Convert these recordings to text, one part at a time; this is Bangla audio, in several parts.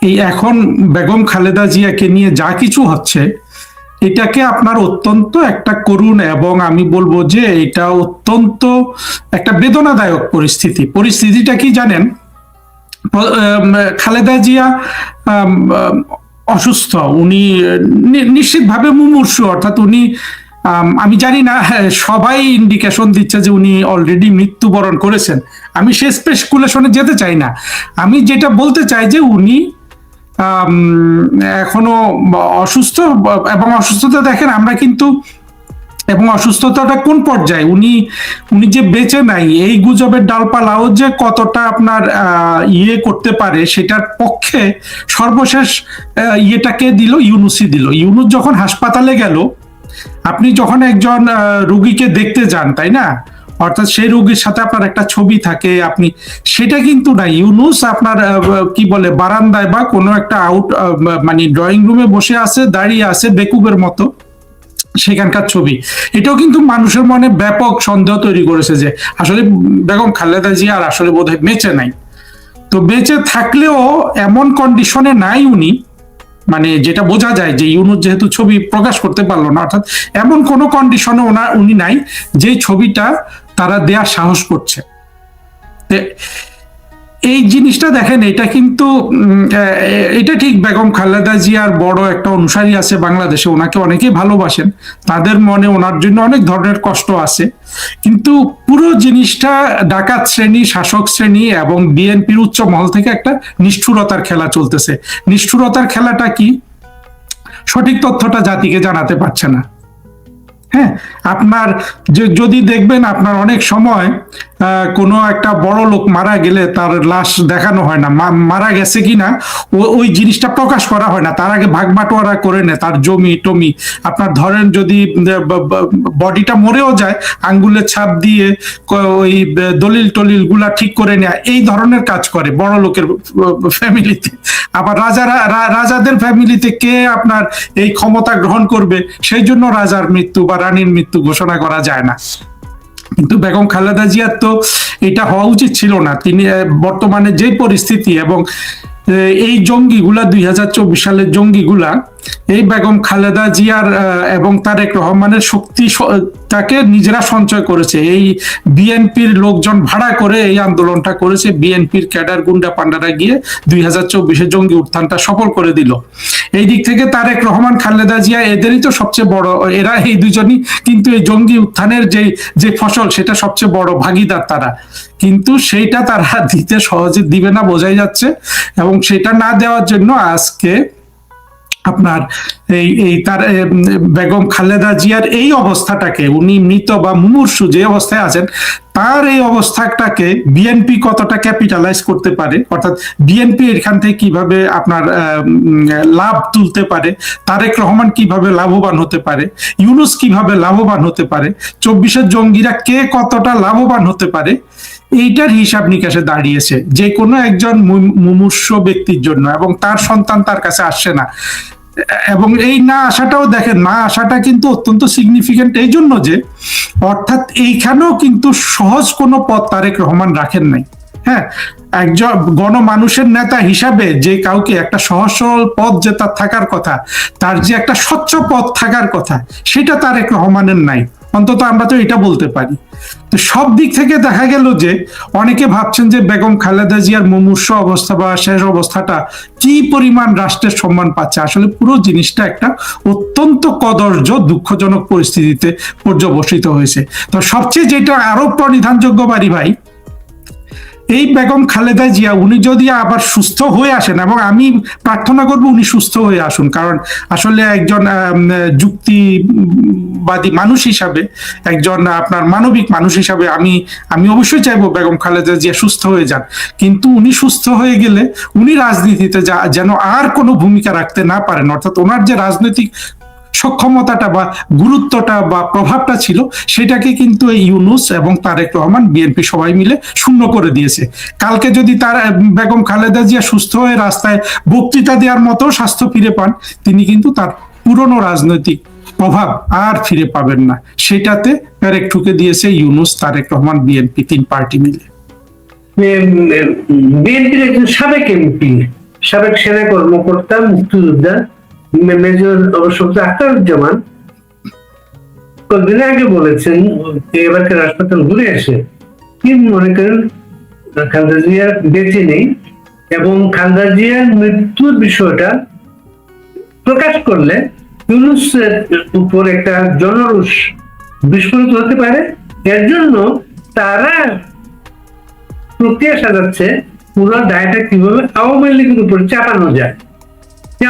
এই এখন বেগম খালেদা জিয়াকে নিয়ে যা কিছু হচ্ছে, এটাকে আপনার অত্যন্ত একটা করুণ এবং আমি বলবো যে এটা অত্যন্ত একটা বেদনাদায়ক পরিস্থিতিটা কি জানেন? খালেদা জিয়া অসুস্থ, উনি নিশ্চিতভাবে মুমূর্ষু, অর্থাৎ উনি আমি জানি না, সবাই ইন্ডিকেশন দিচ্ছে যে উনি অলরেডি মৃত্যুবরণ করেছেন। আমি সে স্পেকুলেশনে যেতে চাই না, আমি যেটা বলতে চাই যে উনি এখনো অসুস্থ, এবং অসুস্থতা দেখেন আমরা কিন্তু, এবং অসুস্থতাটা কোন পর্যায়ে, উনি যে বেঁচে নাই এই গুজবের ডালপালাও যে কতটা আপনার ইয়ে করতে পারে সেটার পক্ষে সর্বশেষ ইয়েটাকে দিল ইউনূসই দিল। ইউনূস যখন হাসপাতালে গেল, আপনি যখন একজন রোগীকে দেখতে যান, তাই না, অর্থাৎ সেই রোগীর সাথে আপনার একটা ছবি থাকে, আপনি সেটা কিন্তু না। ইউনূস আপনার কি বলে বারান্দায় বা কোনো একটা মানে ড্রয়িং রুমে বসে আছে, দাঁড়িয়ে আছে বেকুবের মতো, সেখানকার ছবি। এটাও কিন্তু মানুষের মনে ব্যাপক সন্দেহ তৈরি করেছে যে আসলে বেগম খালেদা জিয়া আর আসলে বোধহয় বেঁচে নাই। তো বেঁচে থাকলেও এমন কন্ডিশনে নাই উনি, মানে যেটা বোঝা যায় যে ইউনূস যেহেতু ছবি প্রকাশ করতে পারলো না, অর্থাৎ এমন কোনো কন্ডিশনে উনি নাই যে ছবিটা তারা দেওয়ার সাহস করছে। এই জিনিসটা দেখেন, এটা কিন্তু এটা ঠিক, বেগম খালেদা জিয়ার বড় একটা অনুসারী আছে বাংলাদেশে, ওনাকে অনেকেই ভালোবাসেন, তাদের মনে ওনার জন্য অনেক ধরনের কষ্ট আছে। কিন্তু পুরো জিনিসটা ডাকাত শ্রেণী, শাসক শ্রেণী এবং বিএনপির উচ্চ মহল থেকে একটা নিষ্ঠুরতার খেলা চলতেছে। নিষ্ঠুরতার খেলাটা কি? সঠিক তথ্যটা জাতিকে জানাতে পারছে না। হ্যাঁ, আপনার যদি দেখবেন, আপনার অনেক সময় কোনো একটা বড় লোক মারা গেলে তার লাশ দেখানো হয় না, মারা গেছে কিনা ওই জিনিসটা প্রকাশ করা হয় না, তার আগে ভাগবাটোয়ারা করে নেয় তার জমি টমি। আপনার ধরেন যদি বডিটা মরেও যায়, আঙ্গুলের ছাপ দিয়ে ওই দলিল টলিল গুলা ঠিক করে নেয়, এই ধরনের কাজ করে বড় লোকের ফ্যামিলিতে। আবার রাজাদের ফ্যামিলিতে কে আপনার এই ক্ষমতা গ্রহণ করবে, সেই জন্য রাজার মৃত্যু বা রানীর মৃত্যু ঘোষণা করা যায় না। কিন্তু বেগম খালেদা জিয়ার তো এটা হওয়া উচিত ছিল না। তিনি বর্তমানে যে পরিস্থিতি এবং এই জঙ্গিগুলা 2024 সালের জঙ্গিগুলা এই বেগম খালেদা জিয়ার এবং তারেক রহমানের শক্তি তাকে নিজেরা সঞ্চয় করেছে। এই বিএনপির লোকজন ভাড়া করে এই আন্দোলনটা করেছে, বিএনপির ক্যাডার গুন্ডা পান্ডারা গিয়ে 2024 জঙ্গি উত্থানটা সফল করে দিল। এই দিক থেকে তারেক রহমান, খালেদা জিয়া এদেরই তো সবচেয়ে বড়, এরা এই দুজনই কিন্তু এই জঙ্গি উত্থানের যে ফসল সেটা সবচেয়ে বড় ভাগিদার তারা। কিন্তু সেইটা তারা দিতে সহজে দিবে না বোঝাই যাচ্ছে, এবং সেটা না দেওয়ার জন্য আজকে আপনার এই তার বেগম খালেদা জিয়ার এই অবস্থাটাকে, উনি মৃত বা মুমূর্ষু যে অবস্থায় আছেন, তার এই অবস্থাটাকে বিএনপি কতটা ক্যাপিটালাইজ করতে পারে, অর্থাৎ বিএনপি এখান থেকে কিভাবে আপনার লাভ তুলতে পারে, তারেক রহমান কিভাবে লাভবান হতে পারে, ইউনূস কিভাবে লাভবান হতে পারে, 24-এর জঙ্গিরা কে কতটা লাভবান হতে পারে, এইটার হিসাব নিকাশে দাঁড়িয়েছে যে কোনো একজন মুমূর্ষ ব্যক্তির জন্য, এবং তার সন্তান তার কাছে আসছে না। এবং এই না আসাটাও দেখেন, না আসাটা কিন্তু অত্যন্ত সিগনিফিকেন্ট এই জন্য যে, অর্থাৎ এইখানেও কিন্তু সহজ কোনো পথ তারেক রহমান রাখেন নাই। হ্যাঁ, একজন গণমানুষের নেতা হিসাবে যে কাউকে একটা সহজ সরল পথ যে তার থাকার কথা, তার যে একটা স্বচ্ছ পথ থাকার কথা, সেটা তারেক রহমানের নাই, অন্তত আমরা তো এটা বলতে পারি। তো সব দিক থেকে দেখা গেল যে অনেকে ভাবছেন যে বেগম খালেদা জিয়ার মুমূর্ষ অবস্থা বা শেষ অবস্থাটা কি পরিমাণ রাষ্ট্রের সম্মান পাচ্ছে, আসলে পুরো জিনিসটা একটা অত্যন্ত কদর্য দুঃখজনক পরিস্থিতিতে পর্যবসিত হয়েছে। তো সবচেয়ে যেটা আরো প্রণিধানযোগ্য বাড়ি ভাই, এই বেগম খালেদা জিয়া উনি যদি আবার সুস্থ হয়ে আসেন, এবং আমি প্রার্থনা করব উনি সুস্থ হয়ে আসুন, কারণ আসলে একজন যুক্তিবাদী মানুষ হিসাবে, একজন আপনার মানবিক মানুষ হিসাবে আমি অবশ্যই চাইবো বেগম খালেদা জিয়া সুস্থ হয়ে যান। কিন্তু উনি সুস্থ হয়ে গেলে উনি রাজনীতিতে যেন আর কোনো ভূমিকা রাখতে না পারেন, অর্থাৎ ওনার যে রাজনৈতিক সক্ষমতাটা বা গুরুত্বটা বা প্রভাবটা ছিল, সেটাকে কিন্তু এই ইউনূস এবং তারেক রহমান, বিএনপি সবাই মিলে শূন্য করে দিয়েছে। কালকে যদি তার বেগম খালেদা জিয়া সুস্থ হয়ে রাস্তায় বক্তৃতা দেওয়ার মতো স্বাস্থ্য ফিরে পান, তিনি কিন্তু তার পুরনো রাজনৈতিক প্রভাব আর ফিরে পাবেন না। সেটাতে পেরেক ঠুকে দিয়েছে ইউনূস, তারেক রহমান, বিএনপি, তিন পার্টি মিলে। বিএনপির একজন সাবেক এমপি সাবেক সেনা কর্মকর্তা মুক্তিযোদ্ধা মেজর অবসর আখতারুজ্জামান কয়েকদিন আগে বলেছেন, এবারকার হাসপাতাল ঘুরে এসে কি মনে করেন খালেদা জিয়া বেঁচে নেই, এবং খালেদা জিয়ার মৃত্যুর বিষয়টা প্রকাশ করলে ইউনূসের উপর একটা জনরোষ বিস্ফোরিত হতে পারে। এর জন্য তারা প্রক্রিয়া সাজাচ্ছে পুরো দায়টা কিভাবে আওয়ামী লীগের উপর চাপানো যায়।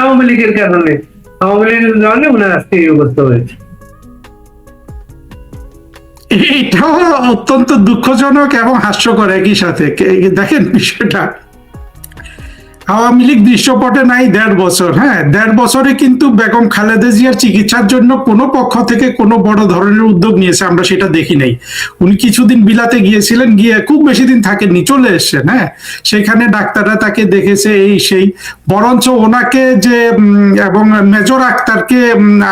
আওয়ামী লীগের কারণে ওনার আজকে এই অবস্থা হয়েছে। এটাও অত্যন্ত দুঃখজনক এবং হাস্যকর একই সাথে। দেখেন বিষয়টা, আওয়ামী লীগ দৃশ্যপটে নাই 1.5 বছর। হ্যাঁ, 1.5 বছরে কিন্তু বেগম খালেদা জিয়ার চিকিৎসার জন্য কোনো পক্ষ থেকে কোনো বড় ধরনের উদ্যোগ নিয়েছে আমরা সেটা দেখি নাই। উনি কিছুদিন বিলাতে গিয়েছিলেন, গিয়ে খুব বেশি দিন থাকেননি, চলে এসছেন। হ্যাঁ, সেখানে ডাক্তাররা তাকে দেখেছে, এই সেই। বরঞ্চ ওনাকে যে এবং মেজর আক্তারকে,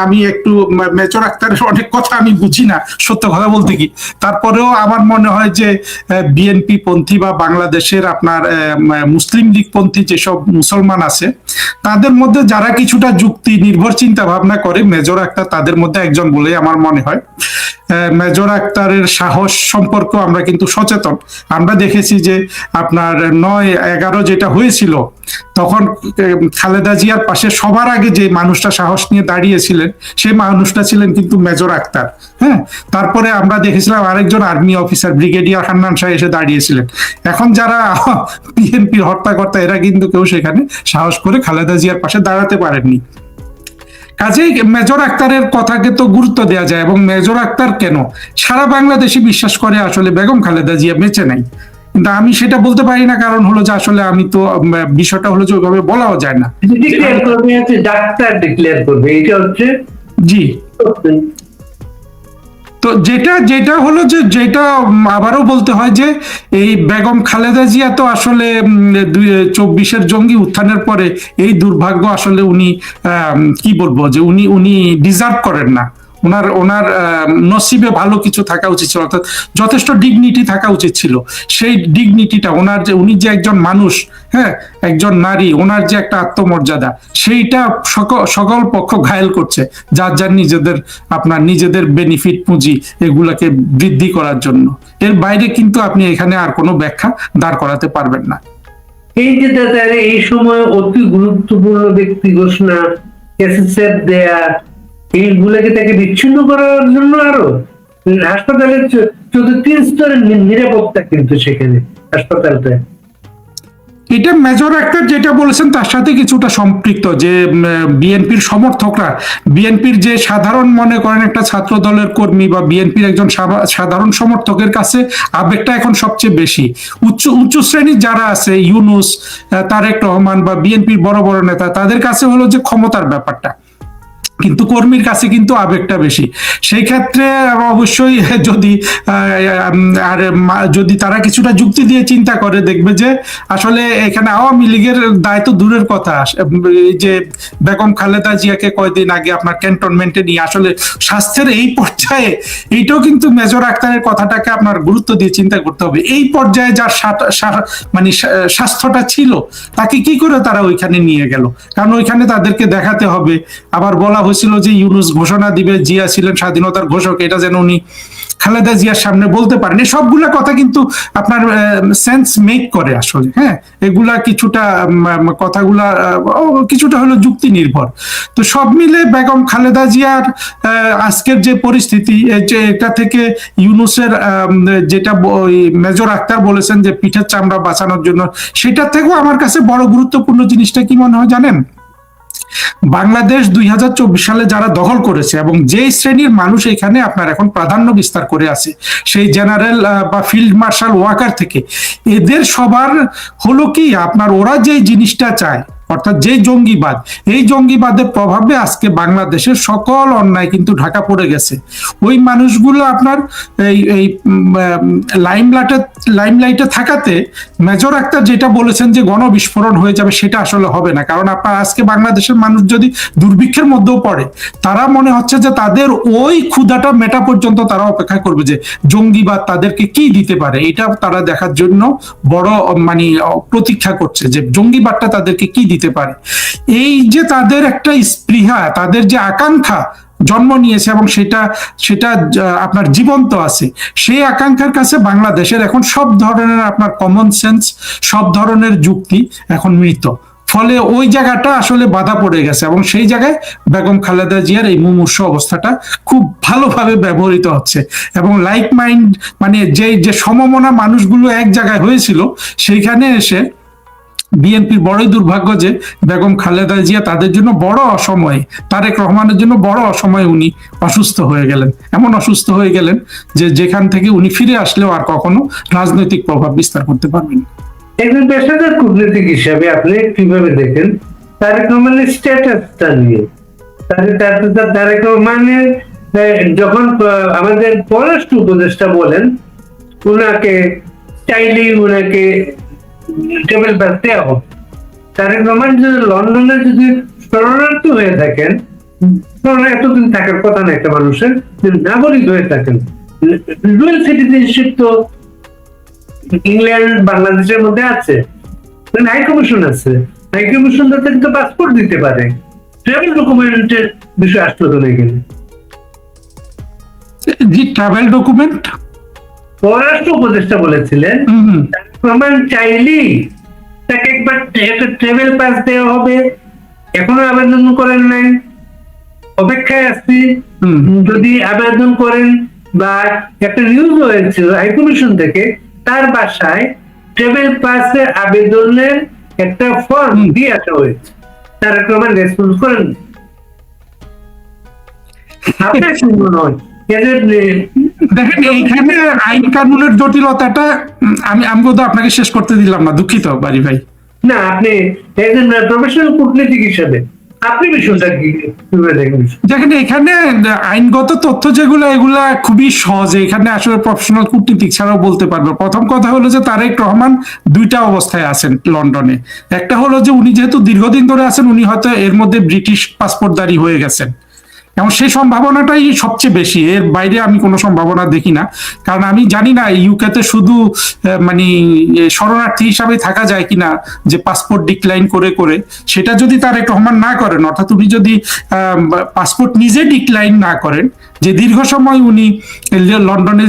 আমি একটু মেজর আক্তারের অনেক কথা আমি বুঝি না সত্য কথা বলতে কি, তারপরেও আমার মনে হয় যে বিএনপি পন্থী বা বাংলাদেশের আপনার মুসলিম লীগ পন্থী যেসব মুসলমান আছে তাদের মধ্যে যারা কিছুটা যুক্তি নির্ভর চিন্তা ভাবনা করে, মেজর আক্তার তাদের মধ্যে একজন বলে আমার মনে হয়। মেজর আক্তারের সাহস সম্পর্ক আমরা কিন্তু সচেতন। আমরা দেখেছি যে আপনার 9/11 যেটা হয়েছিল, তখন খালেদা জিয়ার পাশে সবার আগে যে মানুষটা সাহস নিয়ে দাঁড়িয়েছিলেন সেই মানুষটা ছিলেন কিন্তু মেজর আক্তার। হ্যাঁ, তারপরে আমরা দেখেছিলাম আরেকজন army officer brigadier Hannan Shah এসে দাঁড়িয়েছিলেন। এখন যারা বিএনপির হত্যাকর্তা এরা কিন্তু কেউ সেখানে সাহস করে খালেদা জিয়ার পাশে দাঁড়াতে পারেননি। কাজেই মেজর আক্তারের কথাকে তো গুরুত্ব দেওয়া যায়, এবং মেজর আক্তার কেন সারা বাংলাদেশে বিশ্বাস করে আসলে বেগম খালেদা জিয়া বেঁচে নাই, কিন্তু আমি সেটা বলতে পারি না। কারণ হলো যে আসলে আমি তো বিষয়টা হলো যে ওইভাবে বলাও যায় না। ডাক্তার ডিক্লেয়ার করবে, এটা হচ্ছে জি। তো যেটা হলো যে যেটা আবারও বলতে হয় যে এই বেগম খালেদা জিয়া তো আসলে 24-এর জঙ্গি উত্থানের পরে এই দুর্ভাগ্য আসলে উনি কি বলবো যে উনি ডিজার্ভ করেন না। ওনার নসিবে ভালো কিছু থাকা উচিত ছিল, অর্থাৎ যথেষ্ট ডিগনিটি থাকা উচিত ছিল। সেই ডিগনিটিটা ওনার যে, উনি যে একজন মানুষ, হ্যাঁ, একজন নারী, ওনার যে একটা আত্মমর্যাদা, সেইটা সকল পক্ষ ঘায়েল করছে, যার নিজেদের বেনিফিট পুঁজি এগুলাকে বৃদ্ধি করার জন্য। এর বাইরে কিন্তু আপনি এখানে আর কোনো ব্যাখ্যা দাঁড় করাতে পারবেন না। এই যে এই সময় অতি গুরুত্বপূর্ণ ব্যক্তি ঘোষণা, এসএসএফ দেয়া, এইগুলোকে তাকে বিচ্ছিন্ন করার জন্য আরো হাসপাতালের 3 স্তরের নিরাপত্তা কিন্তু সেখানে হাসপাতালটা। এটা মেজর আক্তার যেটা বলেছেন তার সাথে কিছুটা সম্পৃক্ত, যে বিএনপির সমর্থকরা, বিএনপির যে সাধারণ মনে করেন একটা ছাত্র দলের কর্মী বা বিএনপির একজন সাধারণ সমর্থকের কাছে আবেগটা এখন সবচেয়ে বেশি। উচ্চ শ্রেণীর যারা আছে, ইউনূস, তারেক রহমান বা বিএনপির বড় বড় নেতা, তাদের কাছে হলো যে ক্ষমতার ব্যাপারটা, কিন্তু কর্মীর কাছে কিন্তু আবেগটা বেশি। সেই ক্ষেত্রে অবশ্যই যদি তারা কিছুটা যুক্তি দিয়ে চিন্তা করে, দেখবে যে আসলে এখানে আওয়ামী লীগের দায় তো দূরের কথা, যে বেগম খালেদা জিয়াকে কয়েকদিন আগে আপনার ক্যান্টনমেন্টে নিয়ে আসলে স্বাস্থ্যের এই পর্যায়ে, এইটাও কিন্তু মেজর আক্তারের কথাটাকে আপনার গুরুত্ব দিয়ে চিন্তা করতে হবে। এই পর্যায়ে যার মানে স্বাস্থ্যটা ছিল, তাকে কি করে তারা ওইখানে নিয়ে গেল? কারণ ওইখানে তাদেরকে দেখাতে হবে। আবার বলা হয়েছিল যে ইউনূস ঘোষণা দিবে, জিয়া ছিলেন স্বাধীনতার ঘোষক, এটা যেন উনি খালেদা জিয়ার সামনে বলতে পারেন। এই সবগুলা কথা কিন্তু আপনার সেন্স মেক করে আসলে। হ্যাঁ, এগুলা কিছুটা কথাগুলা কিছুটা হলো যুক্তি নির্ভর। তো সব মিলে বেগম খালেদা জিয়ার আজকের যে পরিস্থিতি, এটা থেকে ইউনূসের যেটা মেজর আক্তার বলেছেন যে পিঠের চামড়া বাঁচানোর জন্য, সেটা থেকেও আমার কাছে বড় গুরুত্বপূর্ণ জিনিসটা কি মনে হয় জানেন? বাংলাদেশ 2024 সালে যারা দখল করেছে এবং যে শ্রেণীর মানুষ এখানে আপনার এখন প্রাধান্য বিস্তার করে আছে, সেই জেনারেল বা ফিল্ড মার্শাল ওয়াকার থেকে, এদের সবার হলো কি আপনার, ওরা যে জিনিসটা চায়, অর্থাৎ যে জঙ্গিবাদ, এই জঙ্গিবাদের প্রভাবে আজকে বাংলাদেশের সকল অন্যায় কিন্তু ঢাকা পড়ে গেছে। ওই মানুষগুলো আপনার এই লাইমলাইটে থাকাতে মেজর আক্তার যেটা বলেছেন যে গণবিস্ফোরণ হয়ে যাবে, সেটা আসলে হবে না। কারণ আপনার আজকে বাংলাদেশের মানুষ যদি দুর্ভিক্ষের মধ্যেও পড়ে, তারা মনে হচ্ছে যে তাদের ওই ক্ষুধাটা মেটা পর্যন্ত তারা অপেক্ষা করবে যে জঙ্গিবাদ তাদেরকে কি দিতে পারে, এটা তারা দেখার জন্য বড় মানে প্রতীক্ষা করছে যে জঙ্গিবাদটা তাদেরকে কি দিতে দিতে পারে। এই যে তাদের একটা স্পৃহা, তাদের যে আকাঙ্ক্ষা জন্ম নিয়েছে এবং সেটা সেটা আপনার জীবন্ত আছে, সেই আকাঙ্ক্ষার কাছে বাংলাদেশের এখন সব ধরনের আপনার কমন সেন্স, সব ধরনের যুক্তি এখন মৃত। ফলে ওই জায়গাটা আসলে বাধা পড়ে গেছে এবং সেই জায়গায় বেগম খালেদা জিয়ার এই মুমূর্ষ অবস্থাটা খুব ভালোভাবে ব্যবহৃত হচ্ছে। এবং লাইক মাইন্ড মানে যে সমমনা মানুষগুলো এক জায়গায় হয়েছিল, সেইখানে এসে বিএনপির বড়ই দুর্ভাগ্য যে বেগম খালেদা জিয়া তাদের জন্য বড় অসময়ে, তারেক রহমানের জন্য বড় অসময়ে উনি অসুস্থ হয়ে গেলেন। এমন অসুস্থ হয়ে গেলেন যে যেখান থেকে উনি ফিরে আসলেও আর কখনো রাজনৈতিক প্রভাব বিস্তার করতে পারবেন না। একজন পেশাদার কূটনীতিক হিসাবে আপনি কিভাবে দেখেন তারেক রহমানের স্ট্যাটাসটা নিয়ে? তারেক রহমানের যখন আমাদের পররাষ্ট্র উপদেষ্টা বলেন উনাকে চাইলেই উনাকে টেবিল পাস দেওয়া হবে, তারেক রহমান যদি লন্ডনে যদি শরণার্থী হয়ে থাকেন, এতদিন থাকার কথা না একটা মানুষের, যদি নাগরিক হয়ে থাকেন, ডুয়াল সিটিজেনশিপ তো ইংল্যান্ড বাংলাদেশের মধ্যে আছে, হাই কমিশন আছে, হাই কমিশন কিন্তু পাসপোর্ট দিতে পারে, ট্রাভেল ডকুমেন্টের বিষয় আসলো তো এখানে। জি, ট্রাভেল ডকুমেন্ট পররাষ্ট্র উপদেষ্টা বলেছিলেন প্রমাণ চাইলেই তাকে একবার একটা ট্রাভেল পাস দেওয়া হবে, এখনো আবেদন করেন নাই, অপেক্ষায় আসছি, যদি আবেদন করেন। বা একটা নিউজ হয়েছিল হাইকমিশন থেকে তার বাসায় ট্রাভেল পাসের আবেদনের একটা ফর্ম দিয়ে আসা হয়েছে, তারা প্রমাণ রেসপন্স করেন। আপনার কি মনে হয় দেখেন এইখানে আইন কানুনের জটিলতাটা আমি বোধহয় আপনাকে শেষ করতে দিলাম না, দুঃখিত বাড়ি ভাই। না, আপনি একজন প্রফেশনাল কূটনীতিক হিসেবে আপনি বিষয়টা কিভাবে দেখেন? দেখেন এখানে আইনগত তথ্য যেগুলো, এগুলা খুবই সহজে এখানে আসলে প্রফেশনাল কূটনীতিক ছাড়াও বলতে পারবে। প্রথম কথা হলো যে তারেক রহমান দুইটা অবস্থায় আছেন লন্ডনে। একটা হলো যে উনি যেহেতু দীর্ঘদিন ধরে আছেন, উনি হয়তো এর মধ্যে ব্রিটিশ পাসপোর্টধারী হয়ে গেছেন এবং সেই সম্ভাবনাটাই সবচেয়ে বেশি, এর বাইরে আমি কোনো সম্ভাবনা দেখি না। কারণ আমি জানি না ইউকেতে শুধু মানে শরণার্থী হিসাবে থাকা যায় কিনা, যে পাসপোর্ট ডিক্লাইন করে করে, সেটা যদি তারেক রহমান না করেন, অর্থাৎ উনি যদি পাসপোর্ট নিজে ডিক্লাইন না করেন, যে দীর্ঘ সময় উনি লন্ডনে,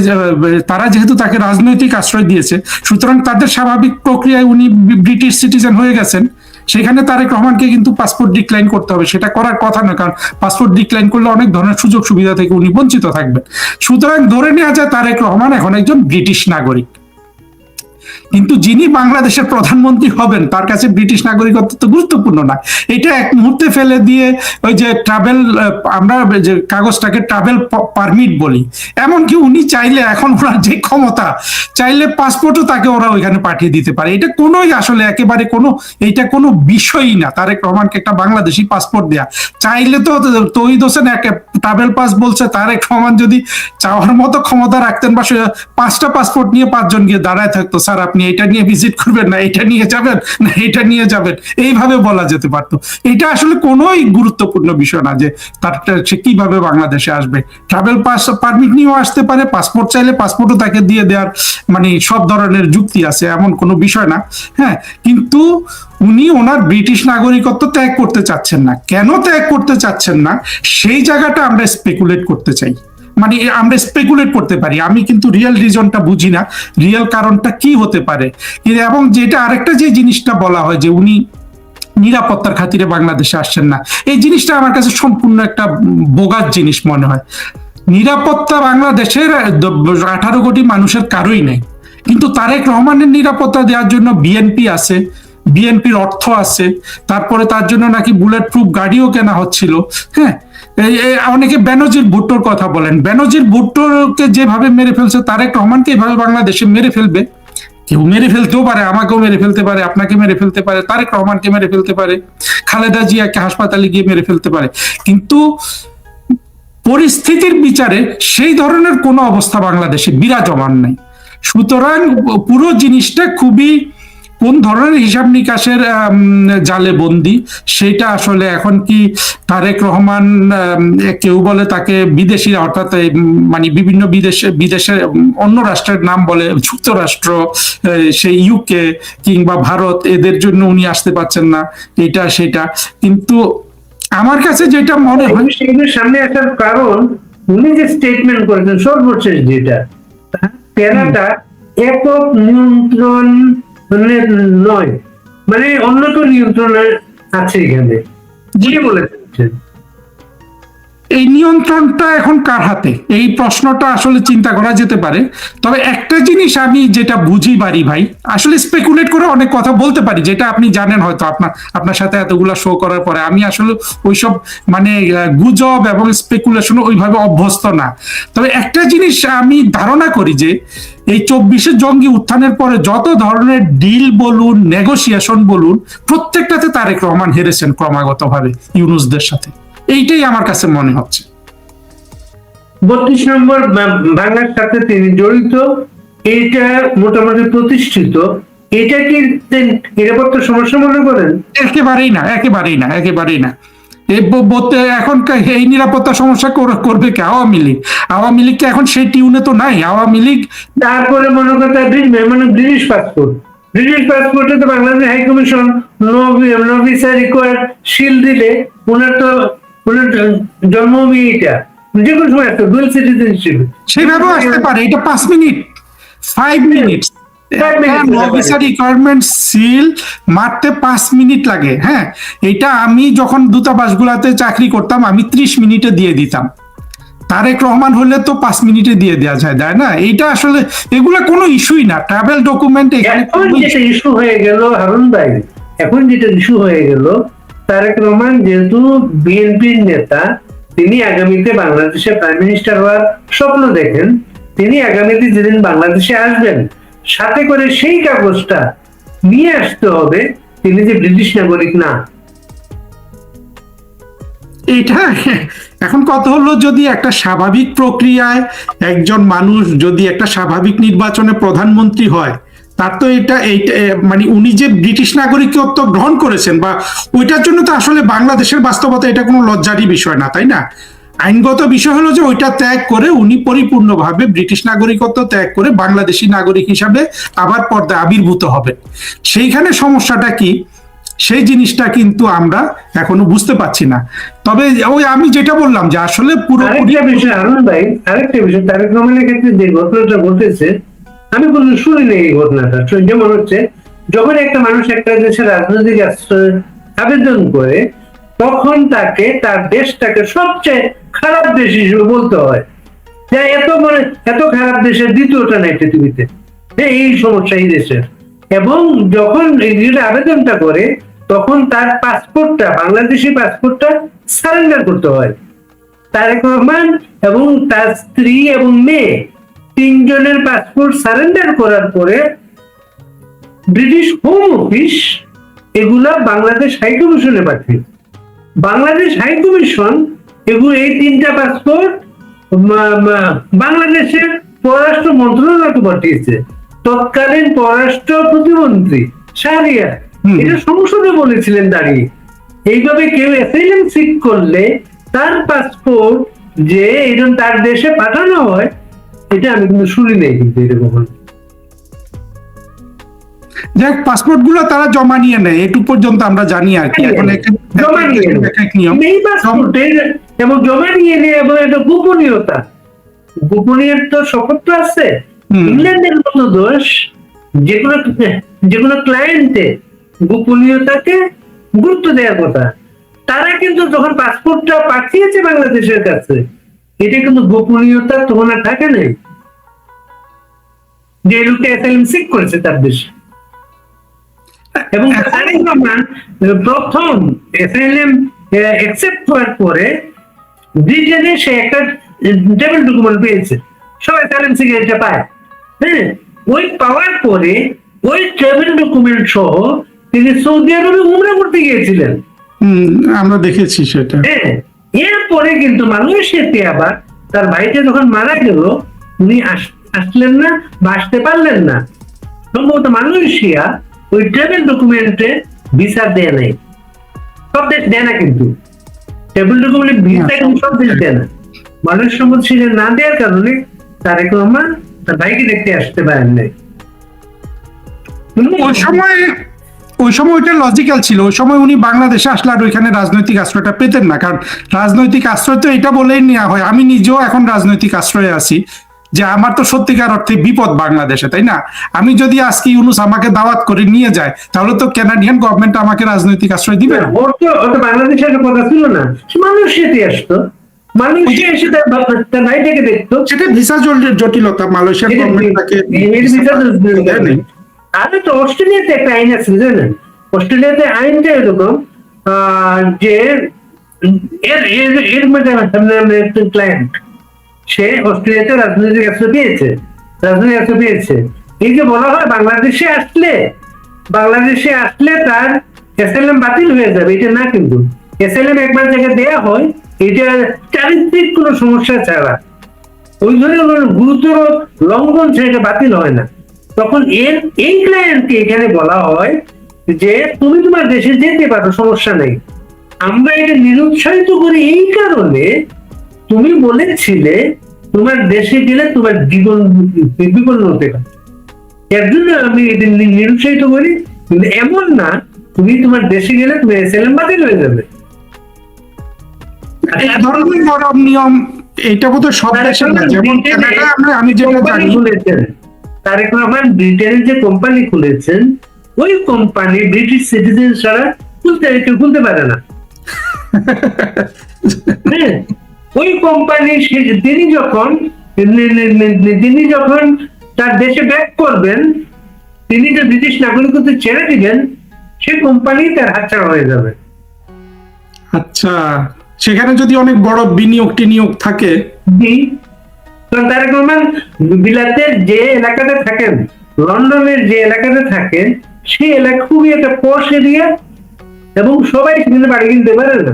তারা যেহেতু তাকে রাজনৈতিক আশ্রয় দিয়েছে, সুতরাং তাদের স্বাভাবিক প্রক্রিয়ায় উনি ব্রিটিশ সিটিজেন হয়ে গেছেন, সেখানে তারেক রহমানকে কিন্তু পাসপোর্ট ডিক্লাইন করতে হবে। সেটা করার কথা না, কারণ পাসপোর্ট ডিক্লাইন করলে অনেক ধরনের সুযোগ সুবিধা থেকে উনি বঞ্চিত থাকবেন। সুতরাং ধরে নেওয়া যায় তারেক রহমান এখন একজন ব্রিটিশ নাগরিক, কিন্তু যিনি বাংলাদেশের প্রধানমন্ত্রী হবেন তার কাছে ব্রিটিশ নাগরিকত্ব তো গুরুত্বপূর্ণ না। এটা এক মুহূর্তে ফেলে দিয়ে ওই যে ট্রাভেল, আমরা যে কাগজটাকে ট্রাভেল পারমিট বলি, এমনকি উনি চাইলে, এখন ওনার যে ক্ষমতা, চাইলে পাসপোর্টও তাকে ওরা ওইখানে পাঠিয়ে দিতে পারে। এটা কোনোই আসলে একেবারে এইটা কোনো বিষয়ই না। তারেক রহমানকে একটা বাংলাদেশি পাসপোর্ট দেয়া চাইলে তো তৌহিদ হোসেন ট্রাভেল পাস বলছে, তারেক রহমান যদি চাওয়ার মতো ক্ষমতা রাখতেন বা 5টা পাসপোর্ট নিয়ে 5 জন গিয়ে দাঁড়ায় থাকতো, স্যার আপনি এটা নিয়ে ভিজিট করবেন না, এটা নিয়ে যাবেন না, এটা নিয়ে যাবেন, এইভাবে বলা যেতে পারতো। এটা আসলে কোনোই গুরুত্বপূর্ণ বিষয় না যে সে কিভাবে বাংলাদেশে আসবে। ট্রাভেল পারমিট নিয়েও আসতে পারে, পাসপোর্ট চাইলে পাসপোর্টও তাকে দিয়ে দেওয়ার মানে সব ধরনের যুক্তি আছে, এমন কোনো বিষয় না। হ্যাঁ, কিন্তু উনি ওনার ব্রিটিশ নাগরিকত্ব ত্যাগ করতে চাচ্ছেন না। কেন ত্যাগ করতে চাচ্ছেন না, সেই জায়গাটা আমরা স্পেকুলেট করতে চাই, মানে আমরা স্পেকুলেট করতে পারি। আমি কিন্তু রিয়েল রিজনটা বুঝি না, রিয়েল কারণটা কি হতে পারে। এবং যেটা আরেকটা যে জিনিসটা বলা হয় যে উনি নিরাপত্তার খাতিরে বাংলাদেশে আসছেন না, এই জিনিসটা আমার কাছে সম্পূর্ণ একটা বোগাস জিনিস মনে হয়। নিরাপত্তা বাংলাদেশের 18 কোটি মানুষের কারোই নেই, কিন্তু তারেক রহমানের নিরাপত্তা দেওয়ার জন্য বিএনপি আছে, বিএনপির অর্থ আছে, তারপরে তার জন্য নাকি বুলেট প্রুফ গাড়িও কেনা হচ্ছিল। হ্যাঁ, অনেকে বেনজির ভুট্টোর কথা বলেন, বেনজির ভুট্টোকে যেভাবে মেরে ফেলছে, তারেক রহমানকে এভাবে বাংলাদেশে মেরে ফেলবে। কেউ মেরে ফেলতেও পারে, আমাকেও মেরে ফেলতে পারে, আপনাকে মেরে ফেলতে পারে, তারেক রহমানকে মেরে ফেলতে পারে, খালেদা জিয়াকে হাসপাতালে গিয়ে মেরে ফেলতে পারে। কিন্তু পরিস্থিতির বিচারে সেই ধরনের কোনো অবস্থা বাংলাদেশে বিরাজমান নাই। সুতরাং পুরো জিনিসটা খুবই কোন ধরনের হিসাব নিকাশের জালে বন্দী, সেটা আসলে এখন কি তারেক রহমান, কেউ বলে তাকে বিদেশি, অর্থাৎ মানে বিভিন্ন বিদেশের অন্য রাষ্ট্রের নাম বলে, যুক্তরাষ্ট্র, সেই ইউকে কিংবা ভারত, এদের জন্য উনি আসতে পারছেন না, এটা সেটা। কিন্তু আমার কাছে যেটা মনে হয়, সেগুলোর সামনে আসার কারণ উনি যে স্টেটমেন্ট করেছেন সর্বশেষ, যেটা প্যারাটা একক নিয়ন্ত্রণ মানে নয়, মানে অন্য তো নিয়ন্ত্রণ আছে এখানে, যে বলেছেন। এই নিয়ন্ত্রণটা এখন কার হাতে, এই প্রশ্নটা আসলে চিন্তা করা যেতে পারে। তবে একটা জিনিস আমি যেটা বুঝি বাড়ি ভাই, আসলে স্পেকুলেট করে অনেক কথা বলতে পারি, যেটা আপনি জানেন হয়তো, আপনার সাথে এতগুলা শো করার পরে আমি আসলে ওইসব মানে গুজব এবং স্পেকুলেশন ওইভাবে অভ্যস্ত না। তবে একটা জিনিস আমি ধারণা করি যে এই 24শে জঙ্গি উত্থানের পরে যত ধরনের ডিল বলুন, নেগোসিয়েশন বলুন, প্রত্যেকটাতে তারেক রহমান হেরেছেন ক্রমাগতভাবে ইউনূসদের সাথে, এইটাই আমার কাছে মনে হচ্ছে। 32 নম্বর ভাঙার সাথে তিনি জড়িত, এটা মোটামুটি প্রতিষ্ঠিত। এটা কি নিরাপত্তা সমস্যা মনে করেন? একেবারেই না, একেবারেই না, একেবারেই না। এখন এই নিরাপত্তা সমস্যা করবে কে? আওয়ামী লীগ। আওয়ামী লীগ এখন সেই টিউনে তো নাই। আওয়ামী লীগ তারপরে মনে করেন মানে ব্রিটিশ পাসপোর্ট, ব্রিটিশ পাসপোর্টে তো Bangladesh High Commission no visa required seal দিলে ওনার জন্মভূমি এটা, যে কোনো সময় একটা ডুয়াল সিটিজেনশিপ সেইভাবেও আসতে পারে। এটা 5 মিনিট, 5 মিনিট রিকোয়ারমেন্ট সিল মারতে 5 মিনিট লাগে। হ্যাঁ, এটা আমি যখন দূতাবাসগুলাতে চাকরি করতাম আমি 30 মিনিটে দিয়ে দিতাম। তারেক রহমান হলে তো 5 মিনিটে দিয়ে দেওয়া যায়, তাই না? এইটা আসলে এগুলা কোনো ইস্যুই না, ট্রাভেল ডকুমেন্ট। এখন যেটা ইস্যু হয়ে গেল হারুন ভাই, এখন যেটা ইস্যু হয়ে গেল, তারেক রহমান যেহেতু বিএনপির নেতা, তিনি আগামীতে বাংলাদেশে প্রাইম মিনিস্টার হওয়ার স্বপ্ন দেখেন, তিনি আগামীতে যেদিন বাংলাদেশে আসবেন সাথে করে সেই কাগজটা নিয়ে আসতে হবে তিনি যে ব্রিটিশ নাগরিক না। এটা এখন কথা হলো, যদি একটা স্বাভাবিক প্রক্রিয়ায় একজন মানুষ যদি একটা স্বাভাবিক নির্বাচনে প্রধানমন্ত্রী হয়, তার তো এটা মানে উনি যে ব্রিটিশ নাগরিকত্ব গ্রহণ করেছেন বা ওইটার জন্য তো আসলে বাংলাদেশের বাস্তবতা এটা কোনো লজ্জারই বিষয় না, তাই না? আইনগত বিষয় হলো যে ওইটা ত্যাগ করে উনি পরিপূর্ণভাবে ব্রিটিশ নাগরিকত্ব ত্যাগ করে বাংলাদেশি নাগরিক হিসাবে আবার পর্দায় আবির্ভূত হবে। সেইখানে সমস্যাটা কি, সেই জিনিসটা কিন্তু আমরা এখনো বুঝতে পারছি না। তবে ওই আমি যেটা বললাম যে আসলে পুরোপুরি বিষয় আনন্দ ভাই, আরেকটা বিষয় তারেক রহমানের ক্ষেত্রে যে ঘটনাটা ঘটেছে, আমি কোনো শুনিনি এই ঘটনাটা। যেমন হচ্ছে, যখন একটা মানুষ একটা দেশের রাজনৈতিক আশ্রয় আবেদন করে, তখন তাকে তার দেশটাকে সবচেয়ে খারাপ দেশ হিসেবে বলতে হয়, যে এত খারাপ দেশের দ্বিতীয়টা নাই পৃথিবীতে, এই সমস্যা এই দেশের। এবং যখন আবেদনটা করে, তখন তার পাসপোর্টটা, বাংলাদেশি পাসপোর্টটা সারেন্ডার করতে হয়। তারেক রহমান এবং তার স্ত্রী এবং মেয়ে তিনজনের পাসপোর্ট সারেন্ডার করার পরে ব্রিটিশ হোম অফিস এগুলা বাংলাদেশ হাই কমিশনে পাঠিয়ে, বাংলাদেশ হাই কমিশন এগুলো এই তিনটা পাসপোর্ট বাংলাদেশের পররাষ্ট্র মন্ত্রণালয়কে পাঠিয়েছে। তৎকালীন পররাষ্ট্র প্রতিমন্ত্রী শাহরিয়ার এটা সংসদে বলেছিলেন দাঁড়িয়ে, এইভাবে কেউ অ্যাসাইলাম সিক করলে তার পাসপোর্ট যে এরকম তার দেশে পাঠানো হয়, এটা আমি কিন্তু শুনি নাই কিন্তু এরকম। যাক, পাসপোর্ট গুলো তারা জমা নিয়ে নেয়, এটুকু পর্যন্ত আমরা জানি আর কি। এখন জমা নিয়ে এই পাসপোর্টের এবং জমা নিয়ে নিয়ে এবং একটা গোপনীয়তা, গোপনীয়তা শপথ আছে। ইংল্যান্ডের মতো দোষ, যেগুলো ক্লায়েন্টে গোপনীয়তাকে গুরুত্ব দেওয়ার কথা, তারা কিন্তু যখন পাসপোর্টটা পাঠিয়েছে বাংলাদেশের কাছে, এটা কিন্তু গোপনীয়তা তখন আর থাকে নাই, যে লোকটা অ্যাসাইলাম সিক করেছে তার দেশে। এবং প্রথম অ্যাসাইলাম অ্যাকসেপ্ট করার পরে ব্রিটেনে সে একটা ট্রাভেল ডকুমেন্ট পেয়েছে, সব অ্যাসাইলাম সিগনেচার পায়। হ্যাঁ, ওই পাওয়ার পরে ওই ট্রাভেল ডকুমেন্ট সহ তিনি সৌদি আরবে উমরা করতে গিয়েছিলেন, আমরা দেখেছি সেটা। হ্যাঁ, এরপরে কিন্তু মালয়েশিয়াতে আবার তার ভাইটা যখন মারা গেল, উনি আসলেন না বা আসতে পারলেন না, সম্ভবত মালয়েশিয়া ওই ট্রাভেল ডকুমেন্টে ভিসা দেয় নাই, সব দেশ দেয় না, কিন্তু ট্রাভেল ডকুমেন্টে ভিসা কিন্তু সব দেশ দেয় না। মানুষ সম্পদ সেটা না দেওয়ার কারণে তারেক রহমান তার ভাইকে দেখতে আসতে পারেন নাই। ওই সময় ওইটা লজিক্যাল ছিল, ওই সময় উনি বাংলাদেশে আসলে আর ওইখানে রাজনৈতিক আশ্রয়টা পেতেন না, কারণ রাজনৈতিক আশ্রয় তো এটা বলেই নেওয়া হয়। আমি নিজেও এখন রাজনৈতিক আশ্রয়ে আছি, যে আমার তো সত্যিকার অর্থে বিপদ বাংলাদেশে, তাই না? আমি যদি আজকে ইউনুস আমাকে দাওয়াত করে নিয়ে যায়, তাহলে তো কানাডিয়ান গভর্নমেন্ট আমাকে রাজনৈতিক আশ্রয় দিবে না। ওর তো বাংলাদেশের একটা কথা ছিল না, মানুষ সেটি আসতো, মালয়েশিয়া এসে তার ভাইটাকে দেখতো। সেটা ভিসা জটিলতা, মালয়েশিয়ার গভর্নমেন্ট তাকে আরে তো অস্ট্রেলিয়াতে একটা আইন আছে জানেন, অস্ট্রেলিয়াতে আইনটা এরকম যে এর এর এর মধ্যে একটা ক্লায়েন্ট, সে অস্ট্রেলিয়াতে রাজনৈতিক আশ্রয় পেয়েছে, রাজনৈতিক আশ্রয় পেয়েছে। এই যে বলা হয় বাংলাদেশে আসলে তার এসএলএম বাতিল হয়ে যাবে, এটা না, কিন্তু এসএলএম একবার জায়গায় দেয়া হয়, এটা চারিত্রিক কোনো সমস্যা ছাড়া, ওই ধরনের গুরুতর লঙ্ঘন সেটা বাতিল হয় না। তখন এই ক্লায়েন্টকে এখানে বলা হয় যে তুমি তোমার দেশে যেতে পারো, সমস্যা নেই, আমরা এটা নিরুৎসাহিত করি এই কারণে তুমি বলেছিলে তোমার দেশে গেলে তোমার জীবন বিপন্ন হতে পারে, এর জন্য আমি এটা নিরুৎসাহিত করি। কিন্তু এমন না তুমি তোমার দেশে গেলে তুমি এসএলএম বাতিল হয়ে যাবে। এই ধরনের নরম নিয়ম এটা বোধহয় সব দেশে না, যেমন কানাডা আমি যেটা জানি। তারেক রহমান ব্রিটেনের যে কোম্পানি খুলেছেন, ওই কোম্পানি ব্রিটিশ সিটিজেন ছাড়া খুলতে পারে না। হ্যাঁ, ওই কোম্পানি তিনি যখন তার দেশে ব্যাক করবেন, তিনি যে ব্রিটিশ নাগরিকত্ব ছেড়ে দিবেন, সে কোম্পানি তার হাতছাড়া হয়ে যাবে। আচ্ছা, সেখানে যদি অনেক বড় বিনিয়োগ থাকে। তারেক রহমান বিলাতের যে এলাকাতে থাকেন, লন্ডনের যে এলাকাতে থাকেন, সেই এলাকা খুবই একটা পশ এরিয়া, এবং সবাই সেখানে বাড়ি কিনতে পারে না।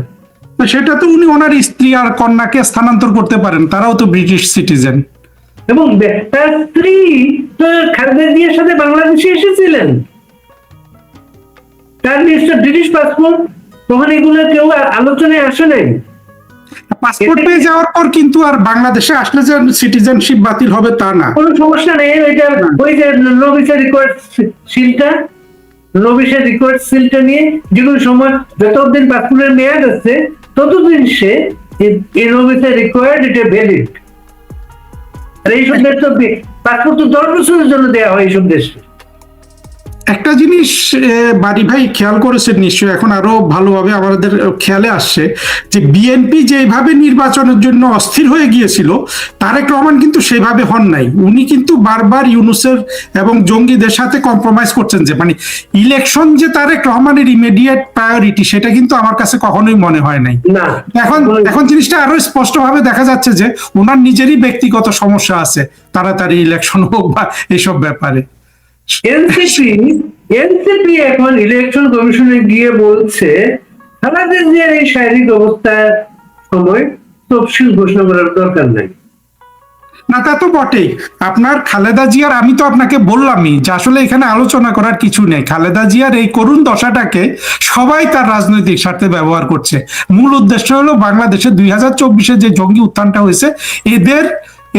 সেটা তো উনি ওনার স্ত্রী আর কন্যাকে স্থানান্তর করতে পারেন, তারাও তো ব্রিটিশ সিটিজেন। এবং তার স্ত্রী তো খালেদা জিয়ার সাথে বাংলাদেশে এসেছিলেন, তার নিশ্চয় ব্রিটিশ পাসপোর্ট, তখন এগুলো কেউ আলোচনায় আসে নাই। পাসপোর্ট পেয়ে যাওয়ার পর কিন্তু আর বাংলাদেশে আসলে যে সিটিজেনশিপ বাতিল হবে তা না, কোনো সমস্যা নেই। ওই যে নো ভিসা রিকোয়ার্ড সিলটা নিয়ে যে কোনো সময় যতদিন পাসপোর্টের মেয়াদ আছে ততদিন সে এই নো ভিসা রিকোয়ার্ড, এটা ভ্যালিড। আর এইসব দেশ তো পাসপোর্ট তো 10 বছরের জন্য দেওয়া হয় এইসব দেশে। একটা জিনিস বাড়ি ভাই খেয়াল করেছেন নিশ্চয়ই, এখন আরো ভালোভাবে আমাদের খেয়ালে আসছে, যে বিএনপি যেভাবে নির্বাচনের জন্য অস্থির হয়ে গিয়েছিল, তারেক রহমান কিন্তু সেভাবে হন নাই। উনি কিন্তু বারবার ইউনূসের এবং জঙ্গিদের সাথে কম্প্রোমাইজ করছেন, যে মানে ইলেকশন যে তারেক রহমানের ইমিডিয়েট প্রায়োরিটি, সেটা কিন্তু আমার কাছে কখনোই মনে হয় নাই। এখন জিনিসটা আরো স্পষ্ট ভাবে দেখা যাচ্ছে যে ওনার নিজেরই ব্যক্তিগত সমস্যা আছে, তাড়াতাড়ি ইলেকশন হোক বা এইসব ব্যাপারে। এনসিপি এখন ইলেকশন কমিশনে গিয়ে বলছে খালেদা জিয়ার এই শারীরিক অবস্থার সময় তফসিল ঘোষণা করার দরকার নাই। না, তা তো বটেই। আপনার খালেদা জিয়ার, আমি তো আপনাকে বললামই যে আসলে এখানে আলোচনা করার কিছু নেই। খালেদা জিয়ার এই করুণ দশাটাকে সবাই তার রাজনৈতিক স্বার্থে ব্যবহার করছে। মূল উদ্দেশ্য হলো বাংলাদেশে 2024-এ যে জঙ্গি উত্থানটা হয়েছে, এদের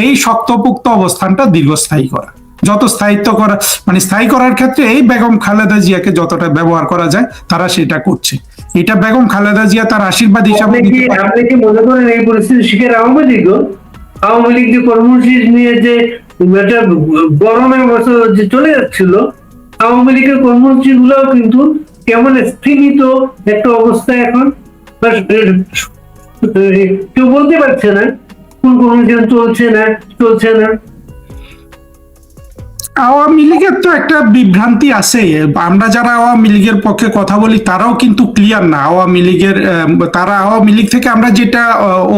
এই শক্তপোক্ত অবস্থানটা দীর্ঘস্থায়ী করা, যত স্থায়ী করার ক্ষেত্রে এই বেগম খালেদা জিয়াকে যতটা ব্যবহার করা যায় তারা সেটা করছে। এটা বেগম খালেদা জিয়া তার আশীর্বাদ হিসাবে। আপনি কি মনে করেন এই পরিস্থিতি শিখে আওয়ামী লীগ যে কর্মসূচি নিয়ে যে একটা গরমের বছর যে চলে যাচ্ছিল, আওয়ামী লীগের কর্মসূচি গুলাও কিন্তু কেমন স্থিমিত একটা অবস্থায় এখন, কেউ বলতে পারছে না কোন কর্মসূচি চলছে না। আওয়ামী লীগের তো একটা বিভ্রান্তি আছে। আমরা যারা আওয়ামী লীগের পক্ষে কথা বলি তারাও কিন্তু ক্লিয়ার না। আওয়ামী লীগ থেকে আমরা যেটা